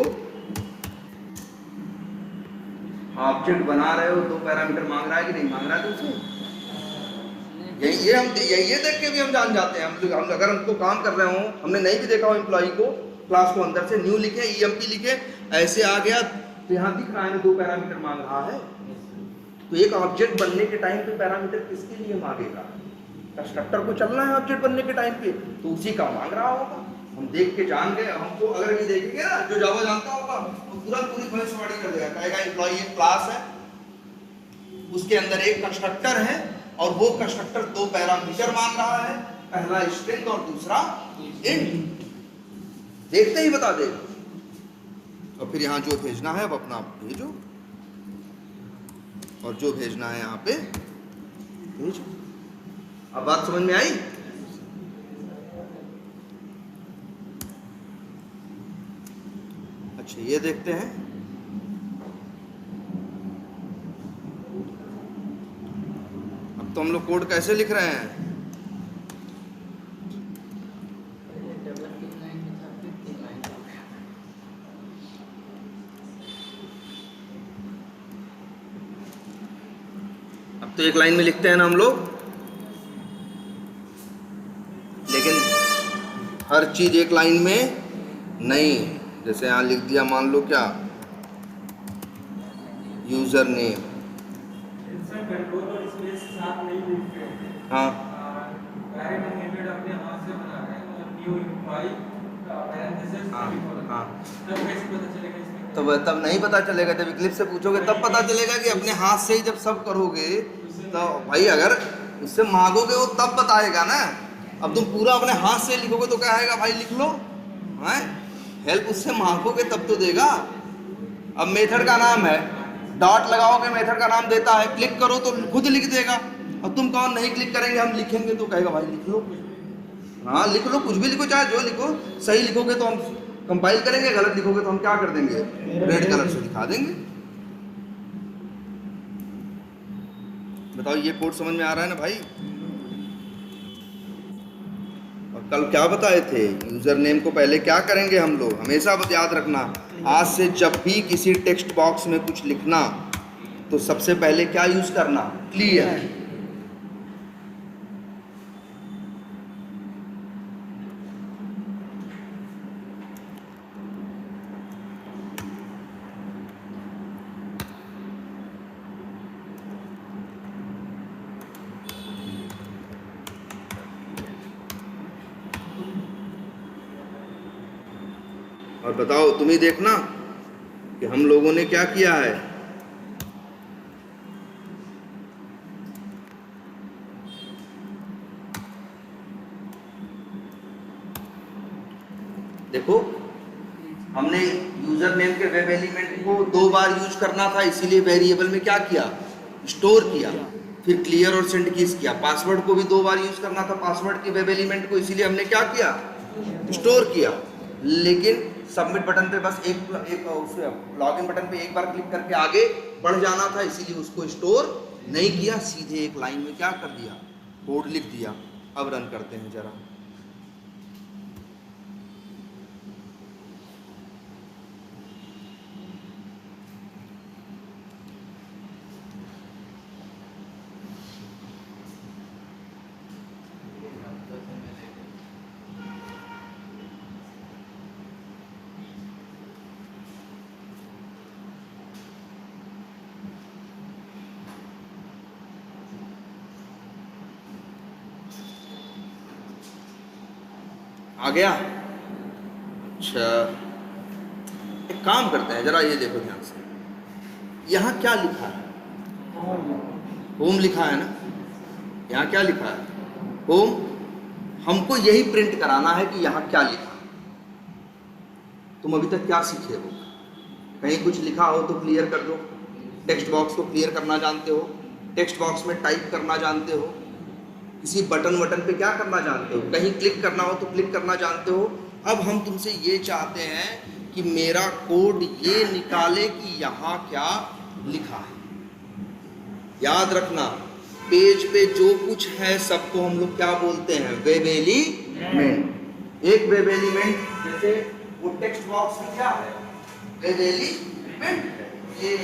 ऑब्जेक्ट बना रहे हो, 2 पैरामीटर मांग रहा है कि नहीं मांग रहा है तुमसे? ये देख के भी हम जान जाते हैं। हम अगर हमको काम कर रहे हो, हमने नहीं भी देखा हो एम्प्लॉई को, क्लास को अंदर से न्यू लिखे, ईएमपी लिखे, ऐसे आ गया तो यहाँ दिख रहा है 2 पैरामीटर मांग रहा है। तो एक ऑब्जेक्ट बनने के टाइम पे पैरामीटर किसके लिए मांगेगा? कंस्ट्रक्टर को चलना है ऑब्जेक्ट बनने के टाइम पे, तो उसी का मांग रहा होगा। हम देख के जान गए, हमको अगर भी देखेंगे ना, जो जावा जानता होगा वो तुरंत पूरी भविष्यवाणी कर देगा, कहेगा एम्प्लॉई एक क्लास है, उसके अंदर एक कंस्ट्रक्टर है और वो कंस्ट्रक्टर 2 पैरामीटर मांग रहा है, पहला स्ट्रिंग और दूसरा इंट। देखते ही बता देगा। और फिर यहाँ जो भेजना है अब अपना आप भेजो, और जो भेजना है यहाँ पे भेजो। अब बात समझ में आई? अच्छा ये देखते हैं, अब तो हम लोग कोड कैसे लिख रहे हैं? अब तो एक लाइन में लिखते हैं ना हम लोग, लेकिन हर चीज एक लाइन में नहीं। जैसे यहाँ लिख दिया, मान लो क्या, यूजर नेम, कंट्रोल और स्पेस साथ नहीं लिखते हैं। हाँ डायरेक्ट मेथड अपने हाथ से बना रहे हैं, मतलब न्यू एम्प्लॉई पैरेंथेसिस हाँ हाँ, तब कैसे पता चलेगा इसमें? तब नहीं पता चलेगा। जब इक्लिप्स से पूछोगे तब पता चलेगा कि अपने हाथ से ही जब सब करोगे तो भाई, अगर उससे मांगोगे वो तब बताएगा ना। अब तुम पूरा अपने हाथ से लिखोगे तो क्या आएगा भाई, लिख लो, हैं? हेल्प उससे मांगोगे तब तो देगा। अब मेथड का नाम है, डॉट लगाओगे, मेथड का नाम देता है, क्लिक करो तो खुद लिख देगा। अब तुम कहो नहीं क्लिक करेंगे, हम लिखेंगे, तो कहेगा भाई लिख लो। हाँ लिख लो, कुछ भी लिखो, चाहे जो लिखो। सही लिखोगे तो हम कंपाइल करेंगे, गलत लिखोगे तो हम क्या कर देंगे, रेड कलर से दिखा देंगे। बताओ ये कोड समझ में आ रहा है ना भाई? और कल क्या बताए थे, यूजर नेम को पहले क्या करेंगे हम लोग, हमेशा बस याद रखना, आज से जब भी किसी टेक्स्ट बॉक्स में कुछ लिखना तो सबसे पहले क्या यूज करना, क्लियर। और बताओ तुम ही देखना, कि हम लोगों ने क्या किया है, देखो हमने यूजर नेम के वेब एलिमेंट को 2 बार यूज करना था, इसीलिए वेरिएबल में क्या किया, स्टोर किया, फिर क्लियर और सेंड कीज किया। पासवर्ड को भी 2 बार यूज करना था पासवर्ड के वेब एलिमेंट को, इसीलिए हमने क्या किया, स्टोर किया। लेकिन सबमिट बटन पे बस एक लॉगिन बटन पे एक बार क्लिक करके आगे बढ़ जाना था, इसीलिए उसको स्टोर नहीं किया, सीधे एक लाइन में क्या कर दिया, कोड लिख दिया। अब रन करते हैं जरा। आ गया? अच्छा, एक काम करते हैं, जरा ये देखो ध्यान से, यहाँ क्या लिखा है, होम लिखा है ना, यहाँ क्या लिखा है, होम। हमको यही प्रिंट कराना है कि यहाँ क्या लिखा। तुम अभी तक क्या सीखे हो, कहीं कुछ लिखा हो तो क्लियर कर दो, टेक्स्ट बॉक्स को क्लियर करना जानते हो, टेक्स्ट बॉक्स में टाइप करना जानते हो, किसी बटन पे क्या करना जानते हो, कहीं क्लिक करना हो तो क्लिक करना जानते हो। अब हम तुमसे ये चाहते हैं कि मेरा कोड ये निकाले कि यहाँ क्या लिखा है। याद रखना, पेज पे जो कुछ है सबको हम लोग क्या बोलते हैं, वेब एलिमेंट। एक वेब एलिमेंट जैसे वो टेक्स्ट बॉक्स में क्या है, वेब एलिमेंट है। ये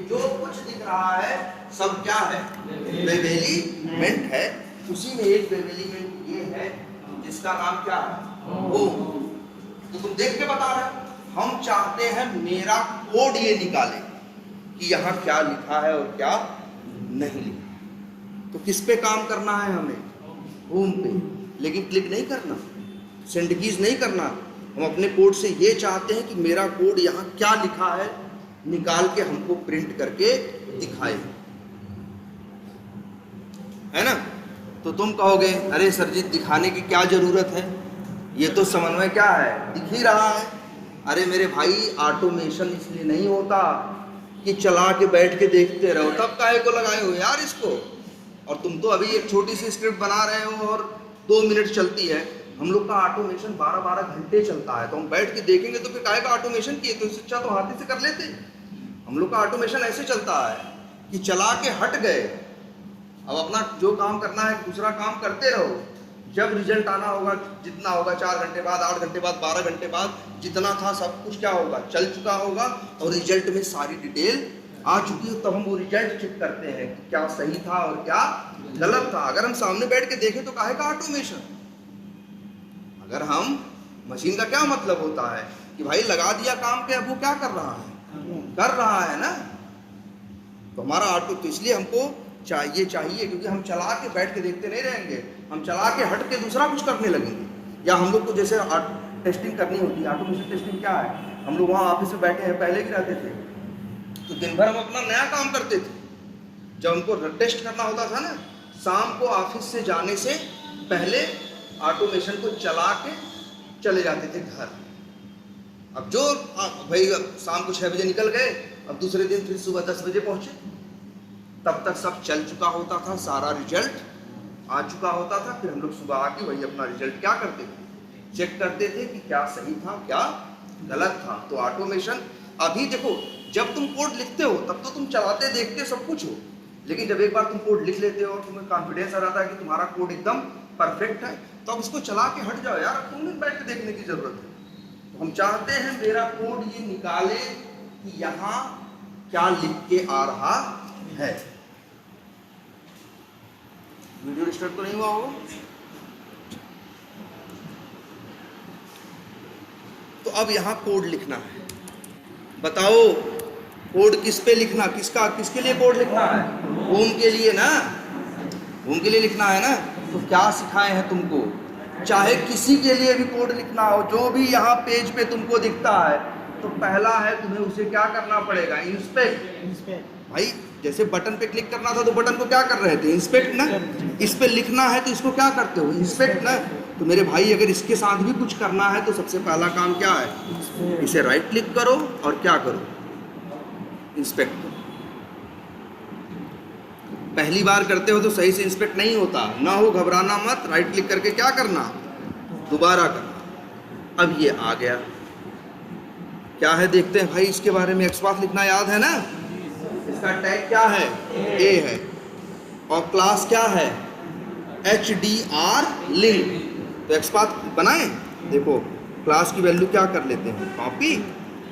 जो कुछ दिख रहा है सब क्या है, वेब एलिमेंट है। उसी में एक वेब एलिमेंट ये है जिसका नाम क्या है, होम। तो तुम देख के बता रहे हो, हम चाहते हैं मेरा कोड ये निकाले कि यहाँ क्या लिखा है और क्या नहीं लिखा। तो किस पे काम करना है हमें, होम पे। लेकिन क्लिक नहीं करना, सेंड कीज नहीं करना। हम अपने कोड से ये चाहते हैं कि मेरा कोड यहाँ क्या लिखा है निकाल के हमको प्रिंट करके दिखाए, है ना। तो तुम कहोगे अरे सर जी दिखाने की क्या जरूरत है, ये तो समन्वय क्या है, दिख ही रहा है। अरे मेरे भाई, ऑटोमेशन इसलिए नहीं होता कि चला के बैठ के देखते रहो, तब काहे को लगाए हो यार इसको। और तुम तो अभी एक छोटी सी स्क्रिप्ट बना रहे हो और 2 मिनट चलती है, हम लोग का ऑटोमेशन 12-12 घंटे चलता है। तो हम बैठ के देखेंगे तो फिर काहे का ऑटोमेशन किए, तो इससे अच्छा तो हाथ ही से कर लेते। हम लोग का ऑटोमेशन ऐसे चलता है कि चला के हट गए, अब अपना जो काम करना है दूसरा काम करते रहो। जब रिजल्ट आना होगा, जितना होगा 4 घंटे बाद, 8 घंटे बाद, 12 घंटे बाद, जितना था सब कुछ क्या होगा, चल चुका होगा और रिजल्ट में सारी डिटेल आ चुकी है। तब हम वो रिजल्ट चेक करते हैं कि क्या सही था और क्या गलत था। अगर हम सामने बैठ के देखें तो काहे का ऑटोमेशन। अगर हम, मशीन का क्या मतलब होता है कि भाई लगा दिया काम पे, अब वो क्या कर रहा है ना। तो हमारा ऑटो, तो इसलिए हमको चाहिए क्योंकि हम चला के बैठ के देखते नहीं रहेंगे, हम चला के हट के दूसरा कुछ करने लगेंगे। या हम लोग को जैसे टेस्टिंग करनी होती है, ऑटोमेशन टेस्टिंग क्या है, हम लोग वहाँ ऑफिस में बैठे हैं, पहले भी रहते थे तो दिन भर हम अपना नया काम करते थे। जब हमको टेस्ट करना होता था ना, शाम को ऑफिस से जाने से पहले ऑटोमेशन को चला के चले जाते थे घर। अब जो भाई शाम को 6 बजे निकल गए, अब दूसरे दिन फिर सुबह 10 बजे पहुंचे, तब तक सब चल चुका होता था, सारा रिजल्ट आ चुका होता था। फिर हम लोग सुबह आके वही अपना रिजल्ट क्या करते थे, चेक करते थे कि क्या सही था क्या गलत था। तो ऑटोमेशन, अभी देखो जब तुम कोड लिखते हो तब तो तुम चलाते देखते सब कुछ हो, लेकिन जब एक बार तुम कोड लिख लेते हो और तुम्हें कॉन्फिडेंस आ जाता है कि तुम्हारा कोड एकदम परफेक्ट है, तो अब उसको चला के हट जाओ यार, तुम नहीं बैठ के देखने की जरूरत है। तो हम चाहते हैं मेरा कोड ये निकाले कि यहाँ क्या लिख के आ रहा है। वीडियो डिस्टर्ब तो नहीं हुआ होगा। तो अब यहाँ कोड लिखना है, बताओ कोड किस पे लिखना, किसके लिए कोड लिखना है, होम के लिए ना, होम के लिए लिखना है ना। तो क्या सिखाए हैं तुमको, चाहे किसी के लिए भी कोड लिखना हो, जो भी यहाँ पेज पे तुमको दिखता है तो पहला है तुम्हें उसे क्या करना पड़ेगा, इंस्पेक्ट। भाई जैसे बटन पे क्लिक करना था तो बटन को क्या कर रहे थे, इंस्पेक्ट ना। इस पे लिखना है तो इसको क्या करते हो, इंस्पेक्ट ना। तो मेरे भाई अगर इसके साथ भी कुछ करना है तो सबसे पहला काम क्या है, इसे राइट क्लिक करो और क्या करो, इंस्पेक्ट करो। पहली बार करते हो तो सही से इंस्पेक्ट नहीं होता, ना हो घबराना मत, राइट क्लिक करके क्या करना, दोबारा करना। अब ये आ गया, क्या है देखते हैं भाई इसके बारे में। एक्सपाथ लिखना याद है ना, इसका टैग क्या है, ए है, और क्लास क्या है, HDR लिंक। तो एक्सपाथ बनाएं, देखो क्लास की वैल्यू क्या कर लेते हैं, कॉपी,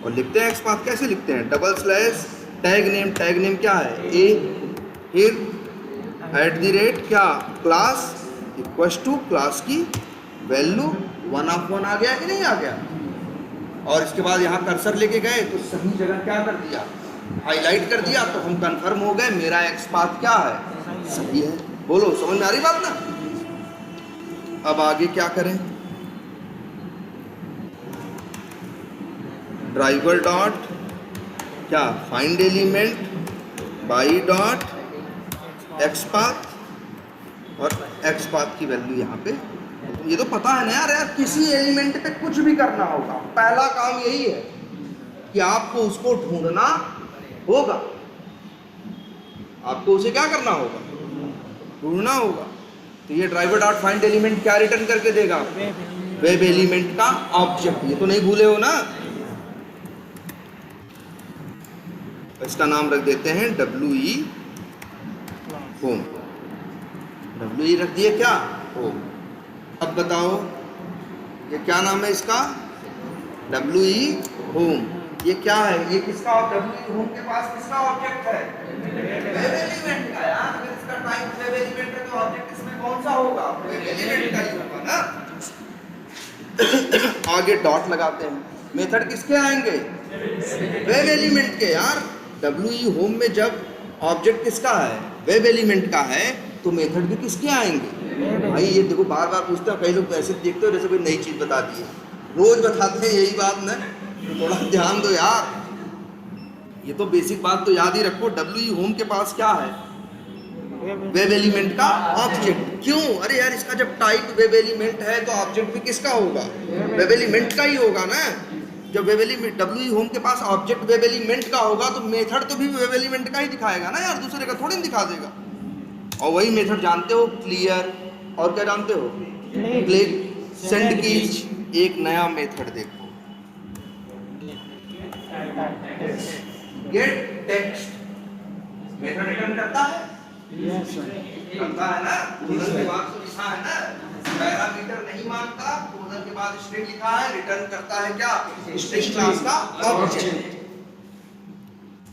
और लिखते हैं एक्सपाथ। कैसे लिखते हैं, डबल स्लैश टैग नेम क्या है, ए, फिर @ क्या, क्लास इक्वल्स टू क्लास की वैल्यू 1/1 आ गया कि नहीं आ गया। और इसके बाद यहाँ कर्सर लेके गए तो सही जगह क्या कर दिया, हाईलाइट कर दिया, तो हम कंफर्म हो गए मेरा एक्सपाथ क्या है, सही है। बोलो समझ में आ रही बात ना। अब आगे क्या करें, ड्राइवर डॉट क्या, find element by dot XPath, और एक्सपाथ की वैल्यू यहाँ पे। ये तो पता है ना यार, किसी एलिमेंट पे कुछ भी करना होगा, पहला काम यही है कि आपको उसको ढूंढना होगा, आपको उसे क्या करना होगा, ढूंढना होगा। तो ये ड्राइवर डॉट फाइंड एलिमेंट क्या रिटर्न करके देगा, वेब एलिमेंट का ऑब्जेक्ट। ये तो नहीं भूले हो ना। इसका नाम रख देते हैं WE होम। WE रख दिए क्या, होम। अब बताओ ये क्या नाम है इसका, WE होम। ये क्या है, ये किसका, WE होम के पास किसका ऑब्जेक्ट है, वेब एलिमेंट का। यार अगर इसका टाइप वेब एलिमेंट है तो ऑब्जेक्ट इसमें कौन सा होगा, वेब एलिमेंट का ही होगा ना। आगे डॉट लगाते हैं, मेथड किसके आएंगे, वेब एलिमेंट के। यार WE होम में जब ऑब्जेक्ट किसका है, वेब एलिमेंट का है, तो मेथड भी किसके आएंगे। भाई ये देखो बार बार पूछते हो, कई लोग ऐसे देखते हो जैसे कोई नई चीज बता दी है, रोज बताते हैं यही बात ना, तो थोड़ा ध्यान दो यार। ये तो बेसिक बात तो याद ही रखो, WE होम के पास क्या है, वेब एलिमेंट का ऑब्जेक्ट। क्यों, अरे यार इसका जब टाइप वेब एलिमेंट है तो ऑब्जेक्ट भी किसका होगा, वेब एलिमेंट का ही होगा ना। जब वेब एलिमेंट WE होम के पास ऑब्जेक्ट वेब एलिमेंट का होगा तो मेथड तो भी वेब एलिमेंट का ही दिखाएगा ना यार, दूसरे का थोड़ी दिखा देगा। और वही मेथड जानते हो, क्लियर, और क्या जानते हो, क्लिक, सेंड कीज। एक नया मेथड देखो, गेट टेक्स्ट। मेथड रिटर्न करता है, करता है ना, कोलन के बाद तो लिखा है ना, पैरामीटर नहीं मांगता, कोलन के बाद स्ट्रिंग लिखा है, रिटर्न करता है क्या, स्ट्रिंग क्लास का ऑब्जेक्ट।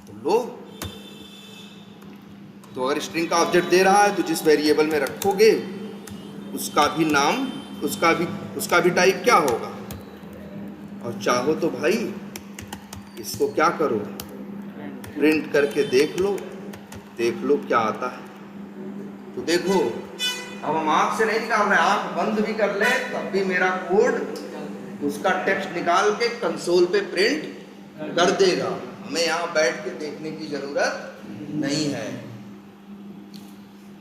तो लो, तो अगर स्ट्रिंग का ऑब्जेक्ट दे रहा है तो जिस वेरिएबल में रखोगे उसका भी नाम, उसका भी टाइप क्या होगा। और चाहो तो भाई इसको क्या करो, प्रिंट करके देख लो क्या आता है। तो देखो अब हम आँख से नहीं निकाल रहे, आँख बंद भी कर ले तब भी मेरा कोड उसका टेक्स्ट निकाल के कंसोल पे प्रिंट कर देगा। हमें यहाँ बैठ के देखने की जरूरत नहीं है।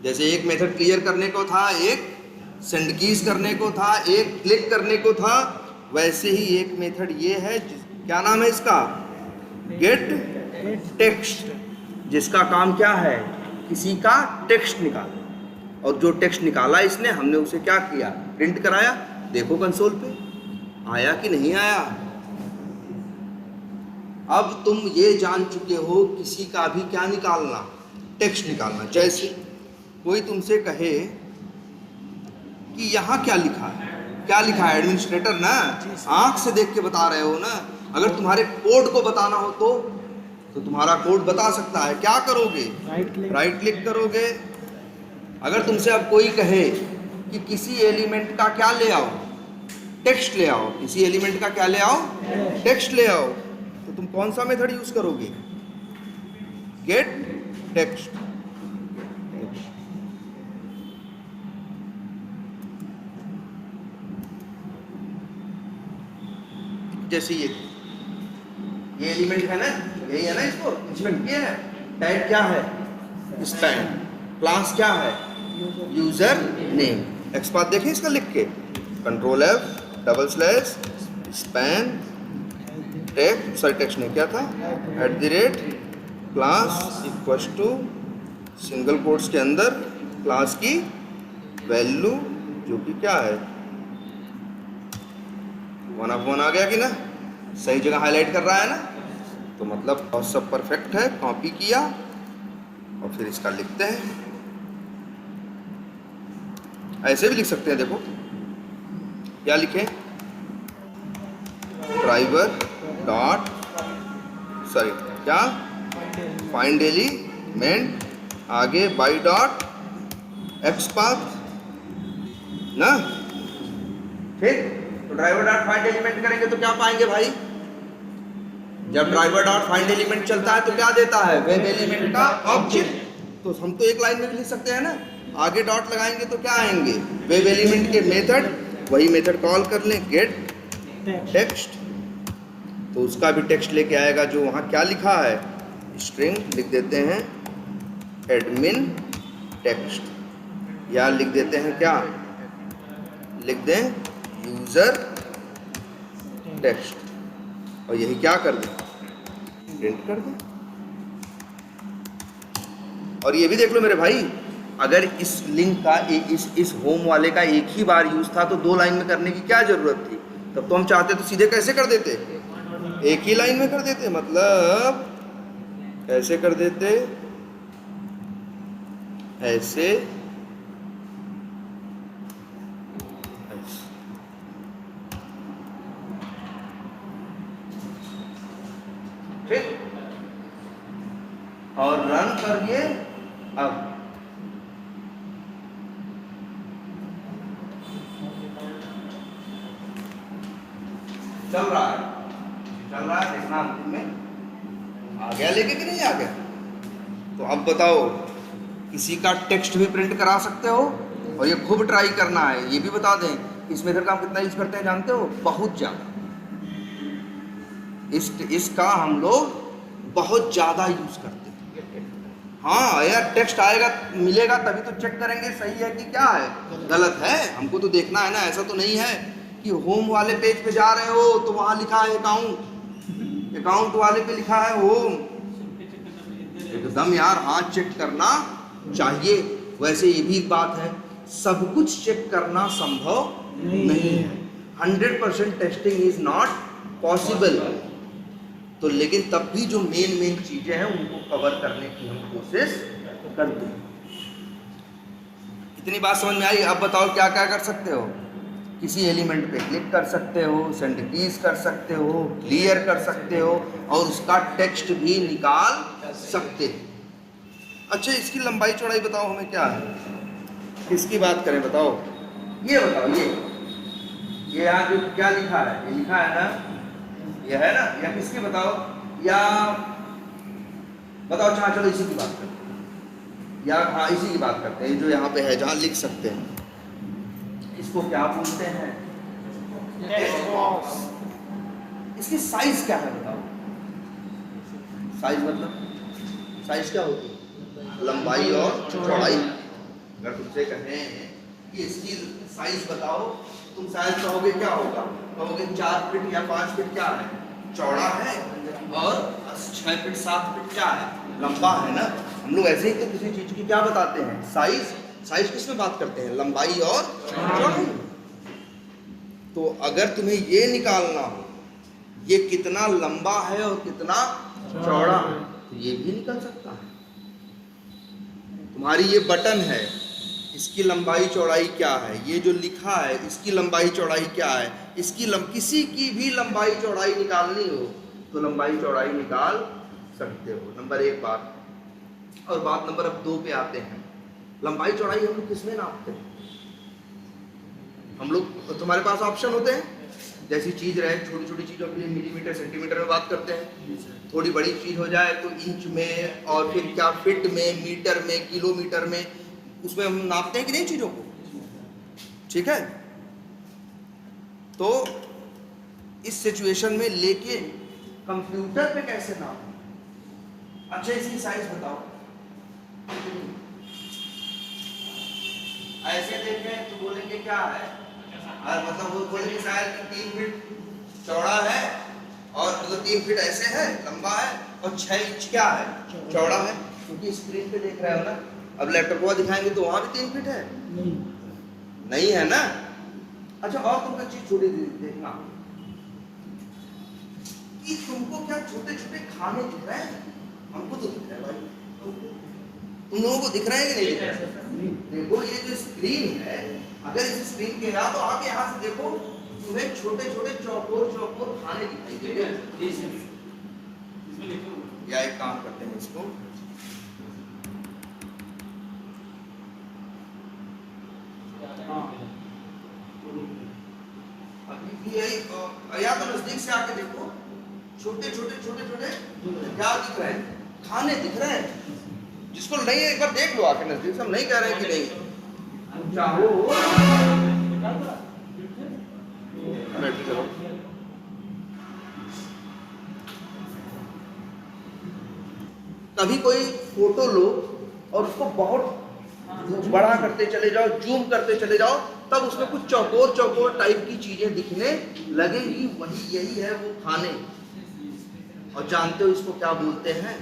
जैसे एक मेथड क्लियर करने को था, एक सेंड कीज करने को था, एक क्लिक करने को था, वैसे ही एक मेथड ये है, क्या नाम है इसका, गेट टेक्स्ट, जिसका काम क्या है, किसी का टेक्स्ट निकालना। और जो टेक्स्ट निकाला इसने, हमने उसे क्या किया, प्रिंट कराया। देखो कंसोल पे आया कि नहीं आया। अब तुम ये जान चुके हो किसी का भी क्या निकालना, टेक्स्ट निकालना। जैसे कोई तुमसे कहे कि यहाँ क्या लिखा है, क्या लिखा है, एडमिनिस्ट्रेटर ना, आंख से देख के बता रहे हो ना। अगर तुम्हारे कोड को बताना हो तो तुम्हारा कोड बता सकता है, क्या करोगे, राइट क्लिक करोगे। अगर तुमसे अब कोई कहे कि किसी एलिमेंट का क्या ले आओ, टेक्स्ट ले आओ, किसी एलिमेंट का क्या ले आओ, टेक्स्ट ले आओ, तो तुम कौन सा मेथड यूज करोगे, गेट टेक्स्ट। जैसे ये ये एलिमेंट है ना, यही है ना, इसको इंस्पेक्ट किया है। टाइप क्या है, स्पैन। क्लास क्या है, यूजर नेम। एक्सपाथ देखें इसका लिख के, control F double slash span text नहीं क्या था, @ class equals to single quotes के अंदर क्लास की वैल्यू जो कि क्या है 1/1 आ गया कि ना, सही जगह हाईलाइट कर रहा है ना, तो मतलब और सब परफेक्ट है। कॉपी किया और फिर इसका लिखते हैं, ऐसे भी लिख सकते हैं। देखो क्या लिखें, ड्राइवर डॉट सॉरी क्या फाइंड एलिमेंट आगे बाई डॉट एक्सपाथ ना, ठीक। तो ड्राइवर डॉट फाइंड एलिमेंट करेंगे तो क्या पाएंगे भाई, जब ड्राइवर डॉट फाइंड एलिमेंट चलता है तो क्या देता है, वेब एलिमेंट का ऑब्जेक्ट। तो हम तो एक लाइन में भी लिख सकते हैं ना, आगे डॉट लगाएंगे तो क्या आएंगे, वेब एलिमेंट के मेथड, वही मेथड कॉल कर लें गेट टेक्स्ट, तो उसका भी टेक्स्ट लेके आएगा जो वहाँ क्या लिखा है, स्ट्रिंग लिख देते हैं एडमिन टेक्स्ट, या लिख देते हैं क्या, लिख दें यूजर टेक्स्ट, और यही क्या कर दें, प्रिंट कर दें। और ये भी देख लो मेरे भाई, अगर इस लिंक का इस होम वाले का एक ही बार यूज था तो 2 लाइन में करने की क्या जरूरत थी, तब तो हम चाहते तो सीधे कैसे कर देते, एक ही लाइन में कर देते, मतलब कैसे कर देते, ऐसे ठीक, और रन करिए। अब चल रहा है, देखना अंतिम में आ गया लेके कि नहीं आ गया। तो अब बताओ, किसी का टेक्स्ट भी प्रिंट करा सकते हो, और ये खूब ट्राई करना है। ये भी बता दें इस मेथड का हम कितना यूज करते हैं जानते हो, बहुत ज़्यादा। इसका हम लोग बहुत ज़्यादा यूज करते हैं। हाँ यार, टेक्स्ट आएगा मिलेगा तभी तो चेक करेंगे सही है कि क्या है, गलत है, हमको तो देखना है ना। ऐसा तो नहीं है कि होम वाले पेज पे जा रहे हो तो वहाँ लिखा है अकाउंट वाले पे लिखा है होम। एकदम यार हाथ चेक करना चाहिए। वैसे ये भी एक बात है, सब कुछ चेक करना संभव नहीं है, 100% टेस्टिंग इज नॉट पॉसिबल। तो लेकिन तब भी जो मेन चीजें हैं उनको कवर करने की हम कोशिश करते हैं। इतनी बात समझ में आई। अब बताओ क्या क्या कर सकते हो, किसी एलिमेंट पे क्लिक कर सकते हो, सेंड कीज कर सकते हो, क्लियर कर सकते हो, और उसका टेक्स्ट भी निकाल सकते हो। अच्छा, इसकी लंबाई चौड़ाई बताओ हमें क्या है, किसकी बात करें बताओ, ये बताओ, ये यहाँ जो क्या लिखा है, ये लिखा है ना, ये है ना, या किसकी बताओ, या बताओ, अच्छा चलो इसी की बात करते हैं, या हाँ इसी की बात करते हैं, जो यहाँ पे है जहाँ लिख सकते हैं, इसको क्या बोलते हैं, इसकी साइज क्या है बताओ, साइज मतलब साइज क्या होती है, लंबाई और चौड़ाई। अगर तुमसे कहें कि इसकी साइज बताओ, तुम शायद कहोगे क्या होगा, कहोगे 4 फीट या 5 फीट क्या है, चौड़ा है, और 6 फीट 7 फीट क्या है, लंबा है ना। हम लोग ऐसे ही तो किसी चीज की क्या बताते हैं, साइज किस में बात करते हैं, लंबाई और चौड़ाई। तो अगर तुम्हें ये निकालना हो ये कितना लंबा है और कितना चौड़ा है, तो ये भी निकल सकता है। तुम्हारी ये बटन है, इसकी लंबाई चौड़ाई क्या है, ये जो लिखा है इसकी लंबाई चौड़ाई क्या है, किसी की भी लंबाई चौड़ाई निकालनी हो तो लंबाई चौड़ाई निकाल सकते हो। नंबर 1 बात। और बात नंबर अब 2 पे आते हैं। लंबाई चौड़ाई हम लोग किसमें नापते हैं, हम लोग, तुम्हारे पास ऑप्शन होते हैं, जैसी चीज रहे, छोटी छोटी चीजों के लिए मिलीमीटर सेंटीमीटर में बात करते हैं, थोड़ी बड़ी चीज हो जाए तो इंच में, और फिर क्या फीट में, मीटर में, किलोमीटर में, उसमें हम नापते हैं कि नहीं चीजों को, ठीक है। तो इस सिचुएशन में लेके कंप्यूटर पे कैसे नाप? अच्छा इसकी साइज बताओ। ऐसे देखें तो बोलेंगे क्या है, और मतलब वो बोलेंगे शायद कि 3 फीट चौड़ा है और मतलब 3 फीट ऐसे है लंबा है और 6 इंच क्या है चौड़ा है, क्योंकि स्क्रीन पे देख रहे हो ना। अब लैपटॉप को दिखाएंगे तो वहां भी 3 फीट है, नहीं है ना। अच्छा और तुमको चीज छोटी देखना कि तुमको क्या छोटे छोटे खाने दिख रहे हैं? हमको तो दिख रहा है भाई, तुम लोगों को दिख रहा है कि नहीं दिख रहा है? देखो ये जो स्क्रीन है, अगर इस स्क्रीन के यहाँ तो आप यहाँ से देखो तुम्हें छोटे छोटे चौकोर चौकोर खाने दिखाई देंगे। या एक काम करते हैं इसको, अभी भी यही या तो नजदीक से आके देखो, छोटे छोटे छोटे छोटे क्या दिख रहे हैं? खाने दिख रहे हैं। जिसको नहीं है एक बार देख लो आके नजदीक से, हम नहीं कह रहे हैं कि नहीं चाहो। कभी कोई फोटो लो और उसको बहुत बड़ा करते चले जाओ, जूम करते चले जाओ, तब उसमें कुछ चौकोर चौकोर टाइप की चीजें दिखने लगेगी, वही यही है वो खाने। और जानते हो इसको क्या बोलते हैं?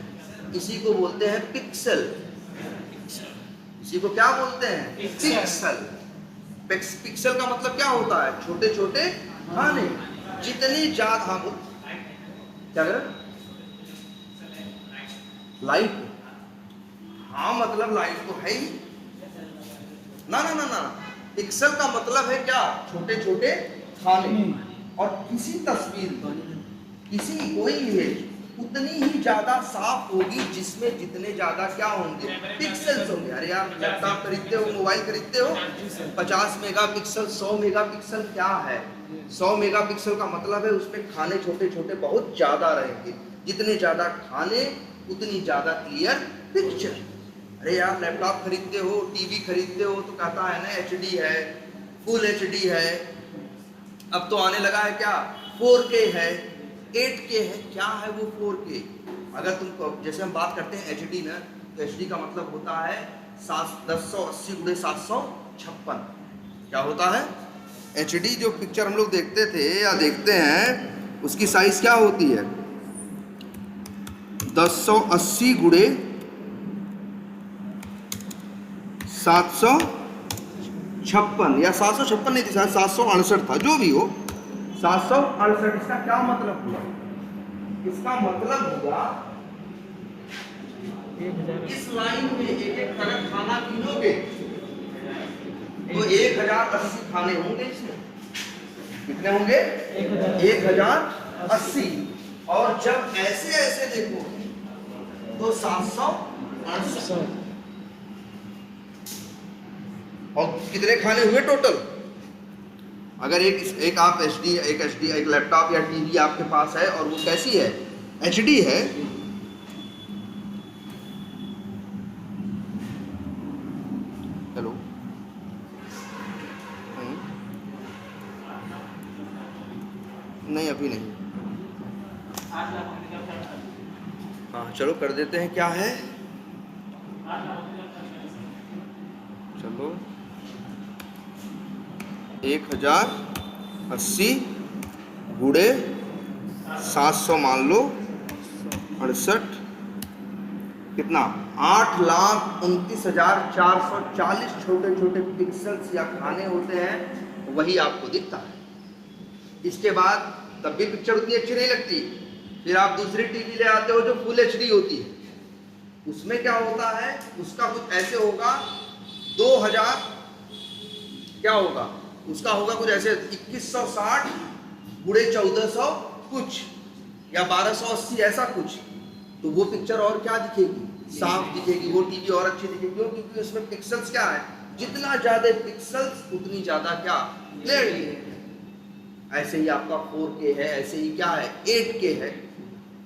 इसी को बोलते हैं पिक्सल। इसी को क्या बोलते हैं? पिक्सल। पिक्सल का मतलब क्या होता है? छोटे छोटे खाने। जितनी ज्यादा, हाँ बोल क्या कर लाइट, हाँ मतलब लाइट तो है ही ना ना ना ना। पिक्सल का मतलब है क्या? छोटे छोटे खाने। और किसी तस्वीर किसी कोई इमेज उतनी ही ज्यादा साफ होगी जिसमें जितने ज्यादा क्या होंगे? पिक्सेल्स होंगे। अरे यार लैपटॉप खरीदते हो, मोबाइल खरीदते हो, 50 मेगापिक्सल 100 मेगापिक्सल क्या है? 100 मेगापिक्सल का मतलब है उसमें खाने छोटे छोटे बहुत ज्यादा रहेंगे। जितने ज्यादा खाने उतनी ज्यादा क्लियर पिक्चर। अरे यार लैपटॉप खरीदते हो, टीवी खरीदते हो तो कहता है ना HD है, फुल HD है। अब तो आने लगा है क्या? 4K है, 8K है। क्या है वो 4K? अगर तुम जैसे हम बात करते हैं HD ना, तो HD का मतलब होता है 1080 × 756। क्या होता है? HD जो पिक्चर हम लोग देखते थे या देखते हैं उसकी साइज क्या होती है? 1080 × 756 या 756 नहीं थी, 768 था, जो भी हो 768। इसका क्या मतलब हुआ? इसका मतलब हुआ इस लाइन में एक एक अगर खाना गिनोगे तो 1080 खाने होंगे इसमें। कितने होंगे? 1080। और जब ऐसे ऐसे देखो तो 768। और कितने खाने हुए टोटल? अगर एक आप एक लैपटॉप या टीवी आपके पास है और वो कैसी है? HD है, हेलो नहीं अभी नहीं, हाँ चलो कर देते हैं। क्या है? चलो 1080 × 700 मान लो 68 कितना? 8,29,440 छोटे छोटे पिक्सल्स या खाने होते हैं, वही आपको दिखता है। इसके बाद तब भी पिक्चर उतनी अच्छी नहीं लगती। फिर आप दूसरी टीवी ले आते हो जो फुल HD होती है, उसमें क्या होता है? उसका कुछ ऐसे होगा 2000 क्या होगा? उसका होगा कुछ ऐसे 2160 × 1400 कुछ या 1280 ऐसा कुछ। तो वो पिक्चर और क्या दिखेगी? साफ दिखेगी, वो टीवी और अच्छी दिखेगी। क्यों? क्योंकि उसमें पिक्सल्स क्या है? जितना ज्यादा पिक्सल्स उतनी ज्यादा क्या? क्लियरिटी है। ऐसे ही आपका 4K है, ऐसे ही क्या है? 8K है।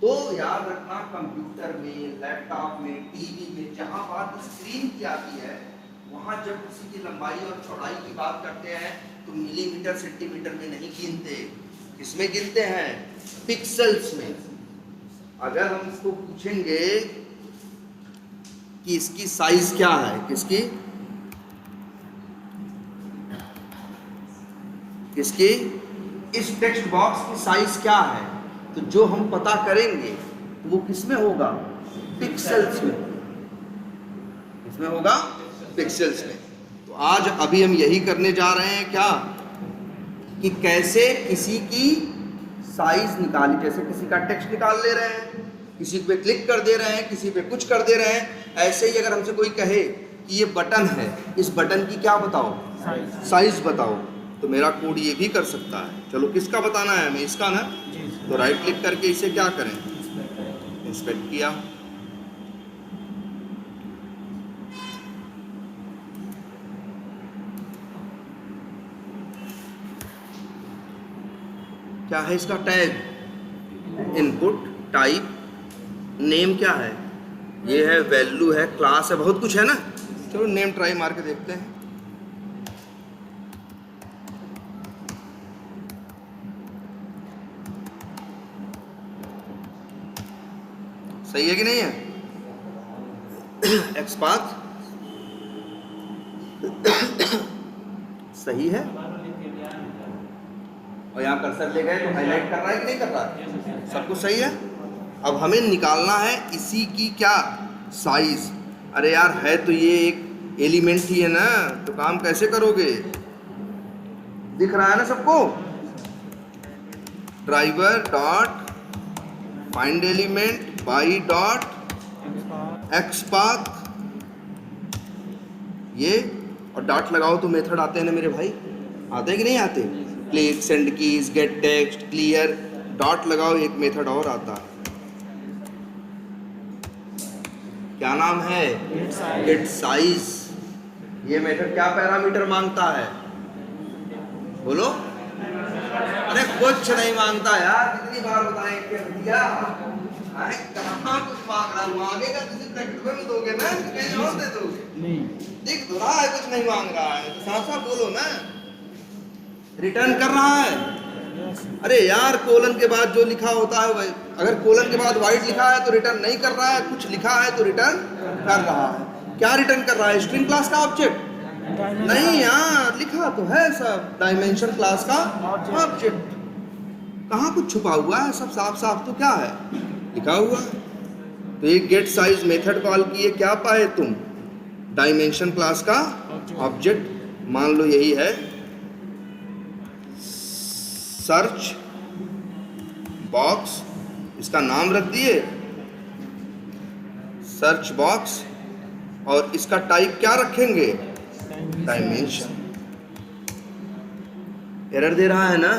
तो याद रखना कंप्यूटर में, लैपटॉप में, टीवी में जहां बात स्क्रीन की आती है, वहां जब किसी की लंबाई और चौड़ाई की बात करते हैं तो मिलीमीटर सेंटीमीटर में नहीं गिनते। किसमें गिनते हैं? पिक्सल्स में। अगर हम इसको पूछेंगे कि इसकी साइज क्या है, किसकी इस टेक्स्ट बॉक्स की साइज क्या है, तो जो हम पता करेंगे तो वो किसमें होगा, पिक्सेल्स में। किसमें होगा, पिक्सेल्स में। तो आज अभी हम यही करने जा रहे हैं क्या, कि कैसे किसी की साइज निकाली, जैसे किसी का टेक्स्ट निकाल ले रहे हैं, किसी पे क्लिक कर दे रहे हैं, किसी पे कुछ कर दे रहे हैं। ऐसे ही अगर हमसे कोई कहे कि ये बटन है, इस बटन की क्या बताओ, साइज बताओ, तो मेरा कोड ये भी कर सकता है। चलो किसका बताना है हमें, इसका ना। तो राइट क्लिक करके इसे क्या करें, इंस्पेक्ट किया। क्या है इसका टैग, इनपुट, टाइप, नेम क्या है, ये है, वैल्यू है, क्लास है, बहुत कुछ है ना। चलो नेम ट्राई मार के देखते हैं। सही है कि नहीं है, एक्सपाथ सही है। और यहाँ कर्सर ले गए तो हाईलाइट कर रहा है कि नहीं कर रहा है, सब कुछ सही है। अब हमें निकालना है इसी की क्या, साइज। अरे यार है तो ये एक एलिमेंट ही है ना, तो काम कैसे करोगे, दिख रहा है ना सबको। Driver dot find element by dot XPath, ये और डॉट लगाओ तो मेथड आते हैं ना मेरे भाई, आते हैं कि नहीं आते। Click, send keys, gate text, clear, dot लगाओ, एक मेथड और आता है, क्या नाम है, गेट साइज। ये मेथड क्या पैरामीटर मांगता है, बोलो। अरे कुछ नहीं मांगता यार, कितनी बार बताएं, भैया कहाँ कुछ मांग रहा, मांगेगा किसी ब्रैकेट में दोगे ना, कहीं और दे दोगे, दिख तो रहा है कुछ नहीं मांग रहा है, तो साफ साफ बोलो ना। रिटर्न कर रहा है, अरे यार कोलन के बाद जो लिखा होता है वही, अगर कोलन के बाद वाइट लिखा है तो रिटर्न नहीं कर रहा है, कुछ लिखा है तो रिटर्न कर रहा है। क्या रिटर्न कर रहा है, स्ट्रिंग क्लास का ऑब्जेक्ट नहीं यार, लिखा तो है सब डायमेंशन क्लास का ऑब्जेक्ट, कहाँ कुछ छुपा हुआ है, सब साफ साफ तो क्या है लिखा हुआ है। तो एक गेट साइज मेथड कॉल किए, क्या पाए तुम, डायमेंशन क्लास का ऑब्जेक्ट। मान लो यही है सर्च बॉक्स, इसका नाम रख दिए सर्च बॉक्स, और इसका टाइप क्या रखेंगे, डायमेंशन। एरर दे रहा है ना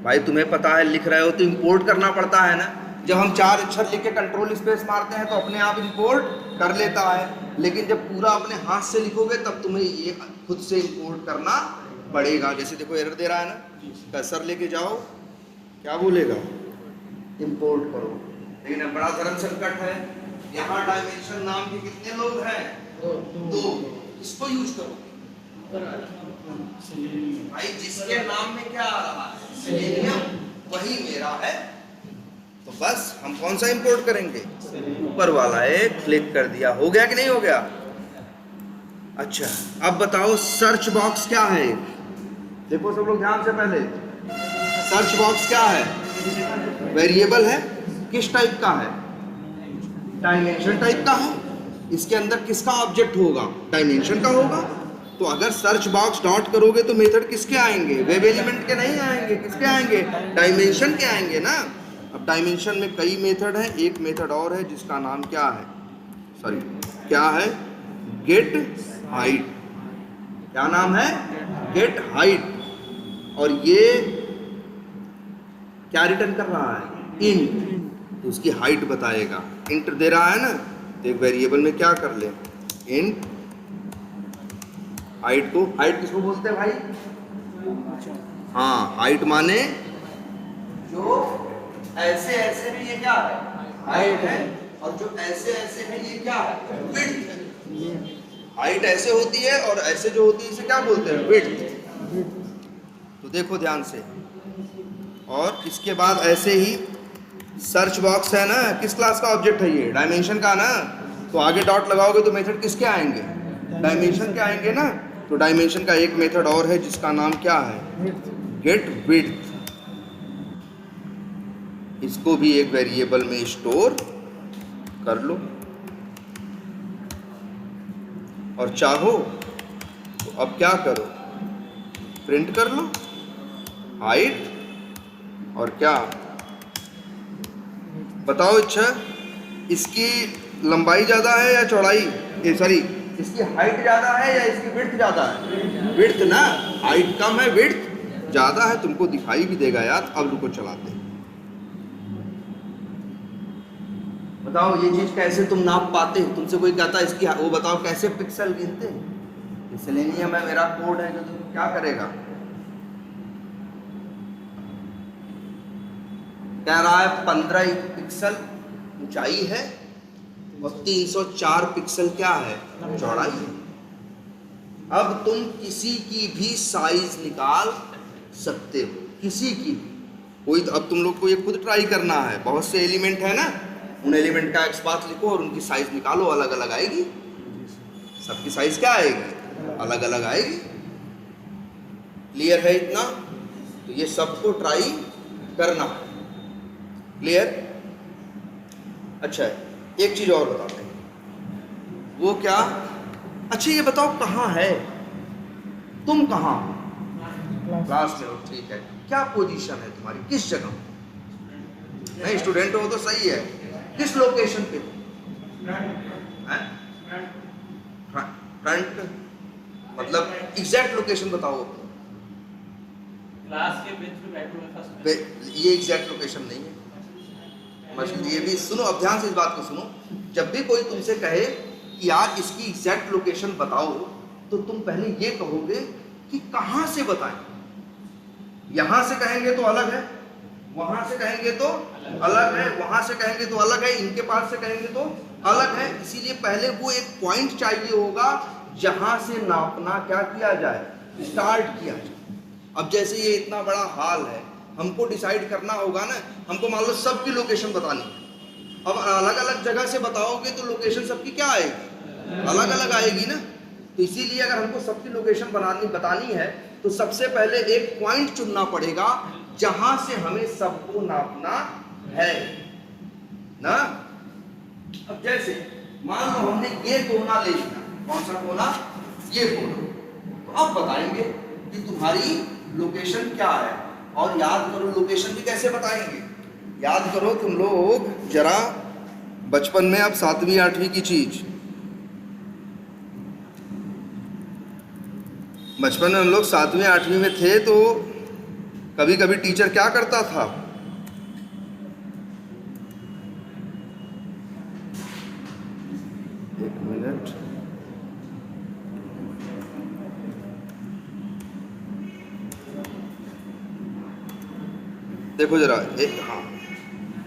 भाई, तुम्हें पता है लिख रहे हो तो इंपोर्ट करना पड़ता है ना। जब हम 4 अक्षर लिख के कंट्रोल स्पेस मारते हैं तो अपने आप इंपोर्ट कर लेता है, लेकिन जब पूरा अपने हाथ से लिखोगे तब तुम्हें ये खुद से इंपोर्ट करना पड़ेगा। जैसे देखो एरर दे रहा है ना, कर्सर लेके जाओ, क्या बोलेगा, इंपोर्ट करो। लेकिन अब बड़ा धर्म संकट है, यहाँ डायमेंशन नाम के कितने लोग हैं, 2, इसको यूज करो भाई, जिसके नाम में क्या आ रहा है, सेलेनियम, वही मेरा है। तो बस हम कौन सा इंपोर्ट करेंगे, ऊपर वाला है, क्लिक कर दिया, हो गया कि नहीं हो गया। अच्छा अब बताओ सर्च बॉक्स क्या है, देखो सब लोग ध्यान से, पहले सर्च बॉक्स क्या है, वेरिएबल है, किस टाइप का है, डायमेंशन टाइप का है। इसके अंदर किसका ऑब्जेक्ट होगा, डायमेंशन का होगा। तो अगर सर्च बॉक्स डॉट करोगे तो मेथड किसके आएंगे, वेब एलिमेंट के नहीं आएंगे, किसके आएंगे, डायमेंशन के आएंगे ना। अब डायमेंशन में कई मेथड हैं, एक मेथड और है जिसका नाम क्या है, सॉरी क्या है, गेट हाइट। क्या नाम है, गेट हाइट। और ये क्या रिटर्न कर रहा है, इंट, तो उसकी हाइट बताएगा। इंट दे रहा है ना, तो एक वेरिएबल में क्या कर ले, इंट हाइट को, हाइट किसको बोलते हैं भाई, हाँ हाइट माने जो ऐसे ऐसे में ये क्या है, हाइट है, और जो ऐसे ऐसे में ये क्या है, विड्थ है। हाइट ऐसे होती है और ऐसे जो होती है इसे क्या बोलते हैं, विड्थ। तो देखो ध्यान से, और इसके बाद ऐसे ही सर्च बॉक्स है ना, किस क्लास का ऑब्जेक्ट है ये? डायमेंशन का ना। तो आगे डॉट लगाओगे तो मेथड किसके आएंगे? डायमेंशन के आएंगे ना। तो डायमेंशन का एक मेथड और है जिसका नाम क्या है? Get width. इसको भी एक वेरिएबल में स्टोर कर लो, और चाहो तो अब क्या करो, प्रिंट कर लो हाइट और क्या बताओ इच्छा, इसकी लंबाई ज़्यादा है या चौड़ाई, ये सॉरी इसकी हाइट ज़्यादा है या इसकी विड्थ ज़्यादा है? विड्थ ना, हाइट कम है विड्थ ज़्यादा है, तुमको दिखाई भी देगा यार। अब रुको चलाते हैं, बताओ ये चीज़ कैसे तुम नाप पाते हो? तुमसे कोई कहता है इसकी वो बताओ कैसे पिक्सल गिनते हैं? सेलेनियम है, मेरा कोड है, जो तुम क्या करेगा? कह रहा है 15 पिक्सल ऊंचाई है और 304 पिक्सल क्या है? चौड़ाई है। अब तुम किसी की भी साइज निकाल सकते हो, किसी की भी। कोई अब तुम लोग को ये खुद ट्राई करना है, बहुत से एलिमेंट है ना, उन एलिमेंट का एक्स पाथ लिखो और उनकी साइज निकालो, अलग अलग आएगी। सबकी साइज क्या आएगी? अलग अलग आएगी। क्लियर है इतना? तो ये सबको ट्राई करना है। क्लियर? अच्छा है, एक चीज और बताते हैं। वो क्या? अच्छा ये बताओ कहाँ है तुम? कहाँ हो? क्लास में हो, ठीक है। क्या पोजीशन है तुम्हारी, किस जगह? नहीं स्टूडेंट हो तो सही है, किस लोकेशन पे हो? फ्रंट मतलब एग्जैक्ट लोकेशन बताओ। क्लास के बेंच पे बैठे हुए फर्स्ट। ये एग्जैक्ट लोकेशन नहीं है। ये भी सुनो, अब ध्यान से इस बात को सुनो। जब भी कोई तुमसे कहे कि यार इसकी एग्जैक्ट लोकेशन बताओ, तो तुम पहले ये कहोगे कि कहाँ से बताएं। यहाँ से कहेंगे तो अलग है, वहां से कहेंगे तो अलग है, वहां से कहेंगे तो अलग है, इनके पास से कहेंगे तो अलग है। इसीलिए पहले वो एक पॉइंट चाहिए होगा जहां से नापना क्या किया जाए, स्टार्ट किया जाए। अब जैसे ये इतना बड़ा हॉल है, हमको डिसाइड करना होगा ना, हमको मान लो सबकी लोकेशन बतानी है। अब अलग अलग जगह से बताओगे तो लोकेशन सबकी क्या आएगी? अलग अलग आएगी ना। तो इसीलिए अगर हमको सबकी लोकेशन बतानी है तो सबसे पहले एक पॉइंट चुनना पड़ेगा जहां से हमें सबको नापना है ना। अब जैसे मान लो हमने ये कोना ले लिया, कौन सा कोना? ये कोना। तो अब बताएंगे कि तुम्हारी लोकेशन क्या है। और याद करो, लोकेशन भी कैसे बताएंगे? याद करो तुम लोग जरा बचपन में, अब 7वीं 8वीं की चीज, बचपन में हम लोग 7वीं 8वीं में थे तो कभी कभी टीचर क्या करता था, एक मिनट, देखो जरा, हाँ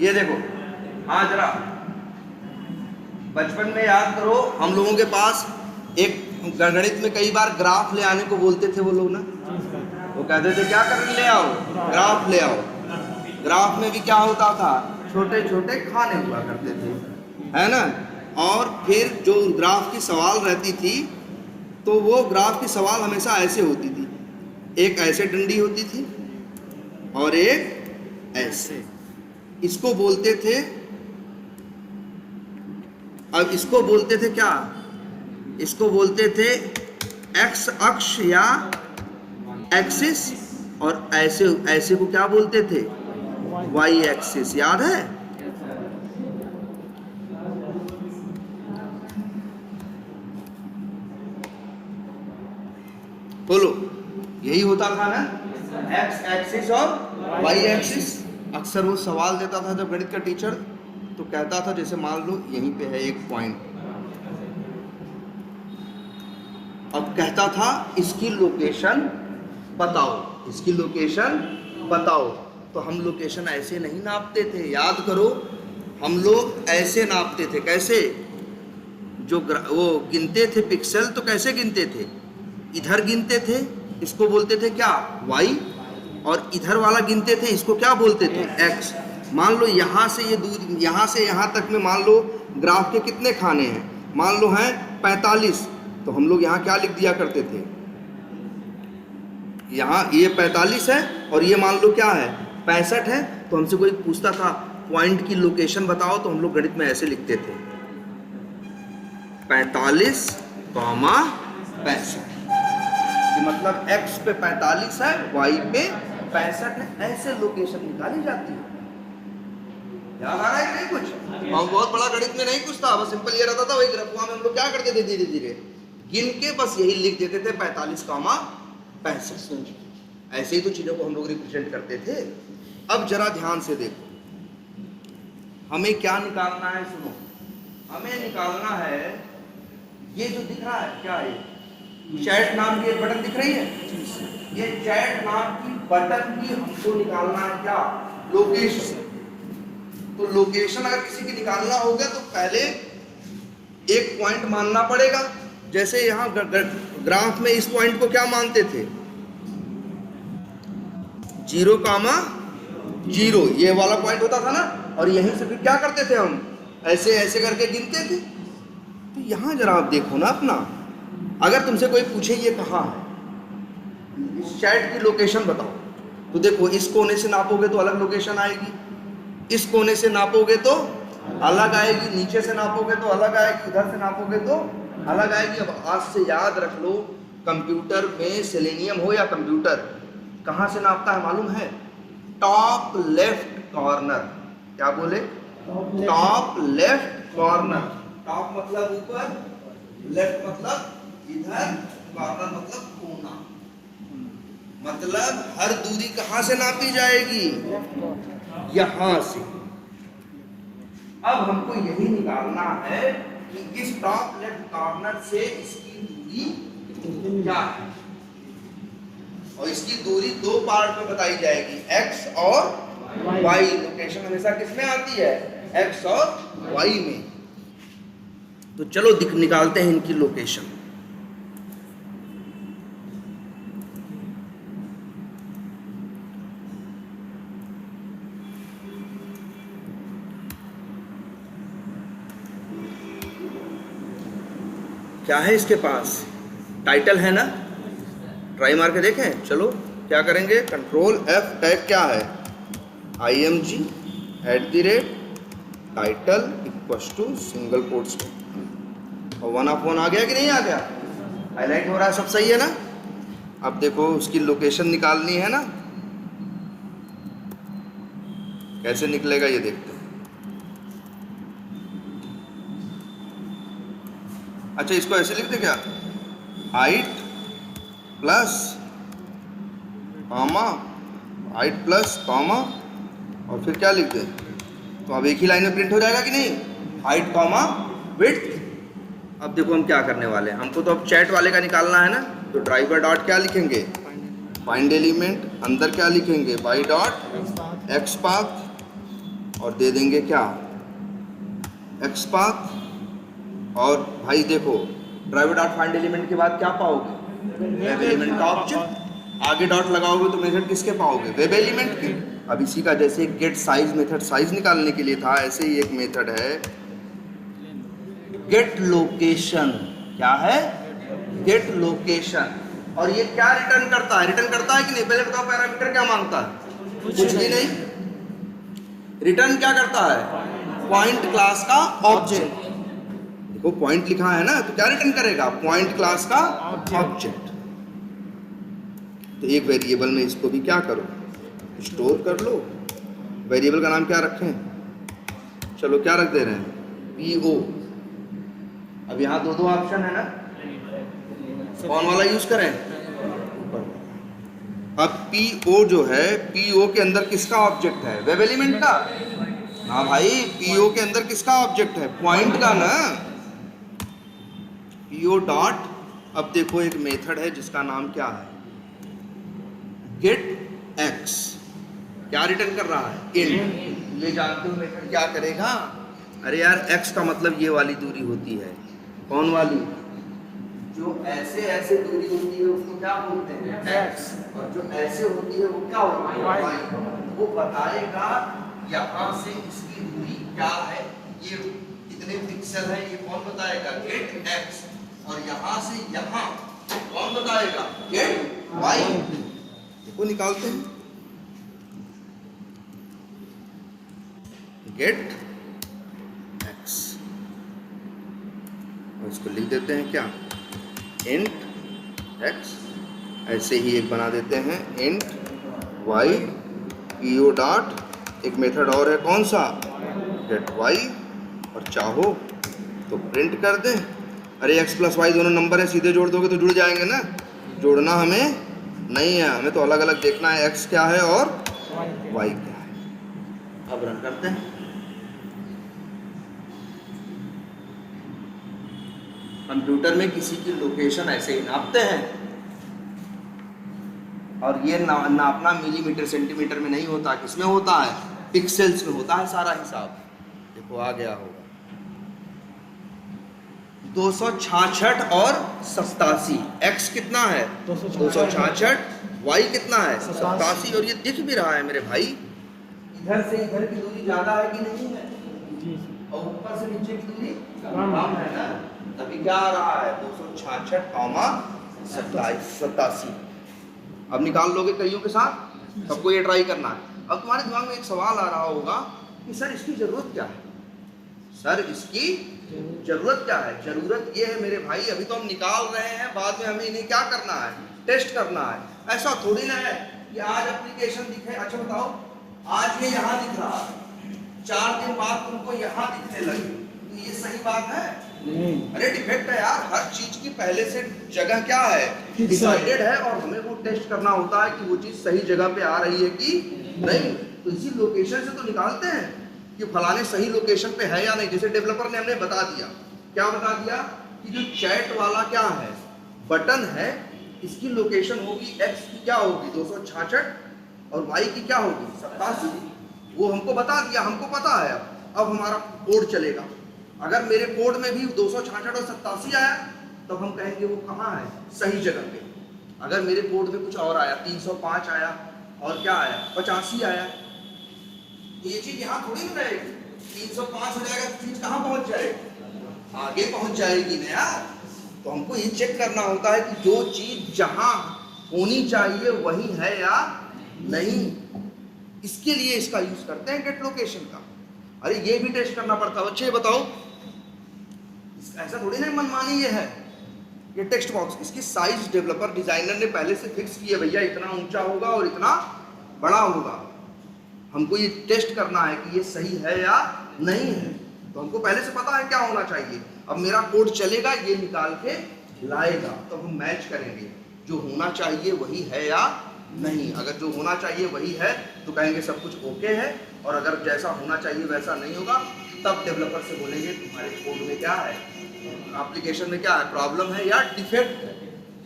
ये देखो, हाँ जरा बचपन में याद करो, हम लोगों के पास एक गणित में कई बार ग्राफ ले आने को बोलते थे वो लोग ना। वो कहते थे क्या करने ले आओ? ग्राफ ले आओ। ग्राफ में भी क्या होता था? छोटे छोटे खाने हुआ करते थे, है ना। और फिर जो ग्राफ की सवाल रहती थी, तो वो ग्राफ की सवाल हमेशा ऐसे होती थी, एक ऐसे डंडी होती थी और एक ऐसे। इसको बोलते थे, अब इसको बोलते थे क्या? इसको बोलते थे एक्स अक्ष या एक्सिस, और ऐसे ऐसे को क्या बोलते थे? Y axis. याद है? बोलो, यही होता था ना, एक्स एक्सिस और वाई एक्सिस। अक्सर वो सवाल देता था जब गणित का टीचर, तो कहता था जैसे मान लो यहीं पे है एक पॉइंट, अब कहता था इसकी लोकेशन बताओ, इसकी लोकेशन बताओ। तो हम लोकेशन ऐसे नहीं नापते थे, याद करो, हम लोग ऐसे नापते थे। कैसे? जो वो गिनते थे पिक्सल, तो कैसे गिनते थे? इधर गिनते थे, इसको बोलते थे क्या? वाई। और इधर वाला गिनते थे, इसको क्या बोलते थे? एक्स। मान लो यहाँ से ये दूर, यहाँ से यहाँ तक में मान लो ग्राफ के कितने खाने हैं, मान लो हैं 45, तो हम लोग यहाँ क्या लिख दिया करते थे, यहाँ ये 45 है और ये मान लो क्या है 65 है, तो हमसे कोई पूछता था पॉइंट की लोकेशन बताओ, तो हम लोग गणित में ऐसे लिखते थे 45, 65, मतलब x पे 45 है, y पे 65 है, ऐसे लोकेशन निकाली जाती है। याद आ रहा है कि नहीं कुछ? हम बहुत बड़ा गणित में नहीं कुछ था, बस सिंपल ये रहता था, वही ग्राफुआ में हम लोग क्या करते थे, धीरे धीरे गिन के बस यही लिख देते थे 45, 65। ऐसे ही तो चीजों को हम लोग रिप्रेजेंट करते थे। अब जरा ध्यान से देखो, हमें क्या निकालना है, सुनो, हमें निकालना है ये जो दिख रहा है, क्या है, चैट नाम की एक बटन दिख रही है, ये चैट नाम की बटन की हमको निकालना है क्या, लोकेशन। तो लोकेशन अगर किसी की निकालना होगा तो पहले एक पॉइंट मानना पड़ेगा। जैसे यहाँ ग्राफ में इस पॉइंट को क्या मानते थे, 0,0, ये वाला पॉइंट होता था ना, और यहीं से फिर क्या करते थे हम, ऐसे ऐसे करके गिनते थे। तो यहाँ जरा आप देखो ना अपना, अगर तुमसे कोई पूछे ये कहाँ है, इस चैट की लोकेशन बताओ, तो देखो इस कोने से नापोगे तो अलग लोकेशन आएगी, इस कोने से नापोगे तो अलग आएगी, नीचे से नापोगे तो अलग आएगी, उधर से नापोगे तो अलग आएगी। अब आज से याद रख लो, कंप्यूटर में सेलेनियम हो या कंप्यूटर, कहाँ से नापता है मालूम है, टॉप लेफ्ट कॉर्नर। क्या बोले, टॉप लेफ्ट कॉर्नर। टॉप मतलब ऊपर, लेफ्ट मतलब इधर, कॉर्नर मतलब कोना। मतलब हर दूरी कहाँ से नापी जाएगी, यहां से। अब हमको यही निकालना है कि इस टॉप लेफ्ट कॉर्नर से इसकी दूरी क्या है, और इसकी दूरी दो पार्ट में बताई जाएगी, x और y। लोकेशन हमेशा किसमें आती है, x और y में। तो चलो निकालते हैं इनकी लोकेशन। क्या है इसके पास, टाइटल है ना, ट्राई मार के देखें। चलो क्या करेंगे, कंट्रोल F, टैग क्या है, img @title = सिंगल कोट्स में, और 1/1 आ गया कि नहीं आ गया, हाईलाइट हो रहा है, सब सही है ना। अब देखो उसकी लोकेशन निकालनी है ना, कैसे निकलेगा ये देखते हैं। अच्छा इसको ऐसे लिख दे क्या, height plus comma, height plus comma, और फिर क्या लिख दे, तो अब एक ही लाइन में प्रिंट हो जाएगा कि नहीं, हाइट कॉमा विड्थ। अब देखो हम क्या करने वाले हैं, हमको तो अब चैट वाले का निकालना है ना, तो ड्राइवर डॉट क्या लिखेंगे, फाइंड एलिमेंट, अंदर क्या लिखेंगे, y डॉट एक्स पाथ, और दे देंगे क्या, एक्स पाथ। और भाई देखो ड्राइवर डॉट फाइंड एलिमेंट के बाद क्या पाओगे, वेब एलिमेंट का ऑब्जेक्ट। आगे डॉट लगाओगे तो मेथड किसके पाओगे, वेब एलिमेंट के। अब इसी का जैसे गेट साइज मेथड साइज निकालने के लिए था, ऐसे ही एक मेथड है गेट लोकेशन। क्या है, गेट लोकेशन। और ये क्या रिटर्न करता है, रिटर्न करता है कि नहीं, पहले बताओ पैरामीटर क्या मांगता है, कुछ भी नहीं। रिटर्न क्या करता है, पॉइंट क्लास का ऑब्जेक्ट। देखो पॉइंट लिखा है ना, तो क्या रिटर्न करेगा, पॉइंट क्लास का ऑब्जेक्ट। तो एक वेरिएबल में इसको भी क्या करो, स्टोर कर लो। वेरिएबल का नाम क्या रखें, चलो क्या रख दे रहे हैं, PO। अब यहाँ दो ऑप्शन है ना, कौन वाला यूज करें, अब PO जो है, PO के अंदर किसका ऑब्जेक्ट है, वेब एलिमेंट का। हाँ भाई, PO के अंदर किसका ऑब्जेक्ट है, पॉइंट का ना, PO डॉट। अब देखो एक मेथड है जिसका नाम क्या है, गेट एक्स। क्या रिटर्न कर रहा है, इंट। ये जानते हो मेथड क्या करेगा, अरे यार x का मतलब ये वाली दूरी होती है, कौन वाली, जो ऐसे ऐसे दूरी होती है उसको क्या बोलते हैं, x, और जो ऐसे होती है वो क्या होती है, y। वो बताएगा यहाँ से इसकी दूरी क्या है, ये कितने पिक्सल है, ये कौन बताएगा, गेट एक्स। और यहाँ से यहाँ कौन बताएगा, गेट वाई। देखो निकालते हैं, गेट एक्स, और इसको लिख देते हैं क्या, इंट एक्स। ऐसे ही एक बना देते हैं इंट वाई पीओ डॉट, एक मेथड और है कौन सा, गेट वाई। और चाहो तो प्रिंट कर दें। अरे एक्स प्लस वाई दोनों नंबर है, सीधे जोड़ दोगे तो जुड़ जाएंगे ना, जोड़ना हमें नहीं है, हमें तो अलग अलग देखना है एक्स क्या है और वाई क्या है। अब रन करते हैं। कंप्यूटर में किसी की लोकेशन ऐसे ही नापते हैं, और ये नापना मिलीमीटर सेंटीमीटर में नहीं होता, किसमें होता है, पिक्सेल्स में होता है सारा हिसाब। देखो आ गया होगा 266 और 87, एक्स कितना है 266, वाई कितना है 87, और ये दिख भी रहा है मेरे भाई, इधर से इधर की दूरी ज्यादा है कि नहीं है, और ऊपर से नीचे की दूरी कम है ना, तभी क्या आ रहा है 266, 87। अब निकाल लोगे कईयों के साथ, सबको ये ट्राई करना है। अब तुम्हारे दिमाग में एक सवाल आ रहा होगा कि सर इसकी जरूरत क्या है, सर इसकी जरूरत क्या है। जरूरत ये है मेरे भाई, अभी तो हम निकाल रहे हैं, बाद में हमें इन्हें क्या करना है, टेस्ट करना है। ऐसा थोड़ी ना है कि आज एप्लीकेशन दिखे, अच्छा बताओ आज ये यहाँ दिख रहा है, 4 दिन बाद तुमको यहाँ दिखने लगे, तो ये सही बात है, अरे डिफेक्ट है यार। हर चीज की पहले से जगह क्या है, डिसाइडेड है, और हमें वो टेस्ट करना होता है कि वो चीज सही जगह पे आ रही है कि नहीं। तो इसी लोकेशन से तो निकालते हैं कि फलाने सही लोकेशन पे है या नहीं। जैसे डेवलपर ने हमने बता दिया, क्या बता दिया कि जो चैट वाला क्या है, बटन है, इसकी लोकेशन होगी एक्स की क्या होगी 266, और वाई की क्या होगी 87। वो हमको बता दिया, हमको पता है। अब हमारा कोड चलेगा। अगर मेरे कोड में भी 266 और 87 आया, तो हम कहेंगे वो कहाँ है, सही जगह पे। अगर मेरे कोड में कुछ और आया, 305 आया, और क्या आया 85 आया, तो ये चीज यहाँ थोड़ी ना रहेगी। 305 हो जाएगा तो चीज कहाँ पहुंच जाएगी, आगे पहुंच जाएगी ना यार। तो हमको ये चेक करना होता है कि जो चीज जहां होनी चाहिए वही है या नहीं। इसके लिए इसका यूज करते हैं गेट लोकेशन का। अरे ये भी टेस्ट करना पड़ता है बच्चे, बताओ ऐसा थोड़ी ना मनमानी ये है। ये टेक्स्ट बॉक्स, इसकी साइज डेवलपर डिजाइनर ने पहले से फिक्स की है, भैया इतना ऊंचा होगा और इतना बड़ा होगा। हमको ये टेस्ट करना है कि ये सही है या नहीं है, तो हमको पहले से पता है क्या होना चाहिए। अब मेरा कोड चलेगा, ये निकाल के लाएगा, तो हम मैच करेंगे जो होना चाहिए वही है या नहीं। अगर जो होना चाहिए वही है तो कहेंगे सब कुछ ओके है, और अगर जैसा होना चाहिए वैसा नहीं होगा तब डेवलपर से बोलेंगे तुम्हारे कोड में क्या है, एप्लीकेशन में क्या है, प्रॉब्लम है या डिफेक्ट है,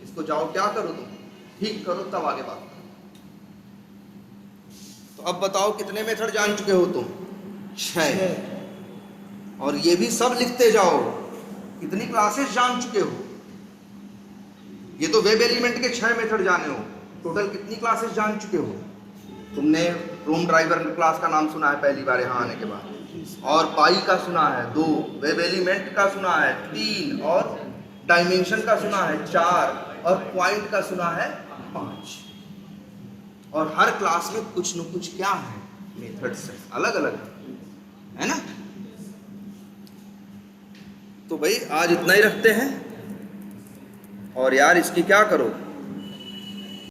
इसको जाओ क्या करो तुम ठीक करो, तब आगे बात करो। तो अब बताओ कितने मेथड जान चुके हो तुम, 6, और ये भी सब लिखते जाओ कितनी क्लासेस जान चुके हो। ये तो वेब एलिमेंट के 6 मेथड जाने हो, टोटल कितनी क्लासेस जान चुके हो। तुमने रोम ड्राइवर क्लास का नाम सुना है पहली बार यहाँ आने के बाद, और पाई का सुना है 2, वेब एलिमेंट का सुना है 3, और डायमेंशन का सुना है 4, और पॉइंट का सुना है 5। और हर क्लास में कुछ न कुछ क्या है, मेथड्स अलग अलग है ना। तो भाई आज इतना ही रखते हैं, और यार इसकी क्या करो,